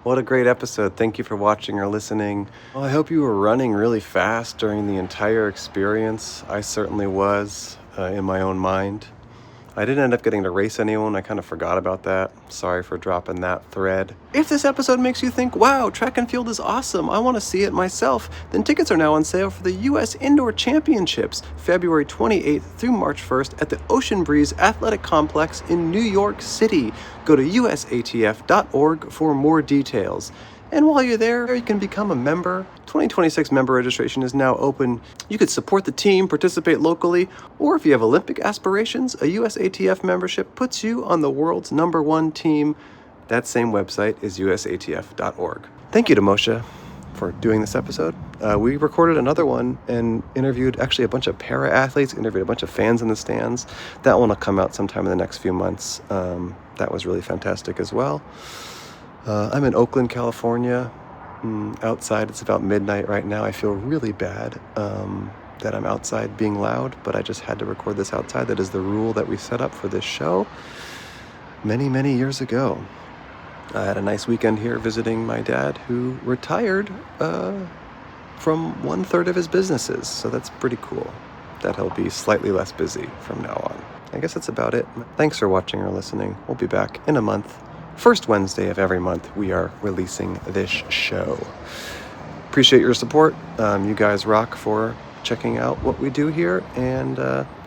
What a great episode. Thank you for watching or listening. Well, I hope you were running really fast during the entire experience. I certainly was in my own mind. I didn't end up getting to race anyone. I kind of forgot about that. Sorry for dropping that thread. If this episode makes you think, wow, track and field is awesome, I want to see it myself, then tickets are now on sale for the U.S. Indoor Championships, February 28th through March 1st at the Ocean Breeze Athletic Complex in New York City. Go to usatf.org for more details. And while you're there, you can become a member. 2026 member registration is now open. You could support the team, participate locally, or if you have Olympic aspirations, a USATF membership puts you on the world's #1 team. That same website is usatf.org. Thank you to Moshe for doing this episode. We recorded another one and interviewed actually a bunch of para-athletes, interviewed a bunch of fans in the stands. That one will come out sometime in the next few months. That was really fantastic as well. I'm in Oakland, California. Outside, it's about midnight right now. I feel really bad that I'm outside being loud, but I just had to record this outside. That is the rule that we set up for this show many, many years ago. I had a nice weekend here visiting my dad, who retired from 1/3 of his businesses. So that's pretty cool that he'll be slightly less busy from now on. I guess that's about it. Thanks for watching or listening. We'll be back in a month. First Wednesday of every month, we are releasing this show. Appreciate your support. You guys rock for checking out what we do here. And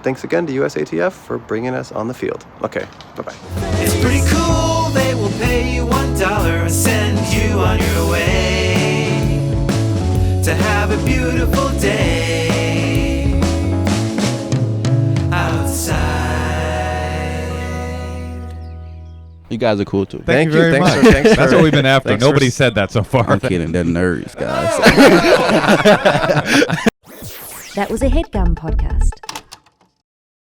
thanks again to USATF for bringing us on the field. Okay, bye-bye. It's pretty cool, they will pay you $1 and send you on your way to have a beautiful day outside. You guys are cool too. Thank you very much. That's what we've been after. Nobody said that so far. I'm kidding. They're nerds, guys. That was a HeadGum podcast.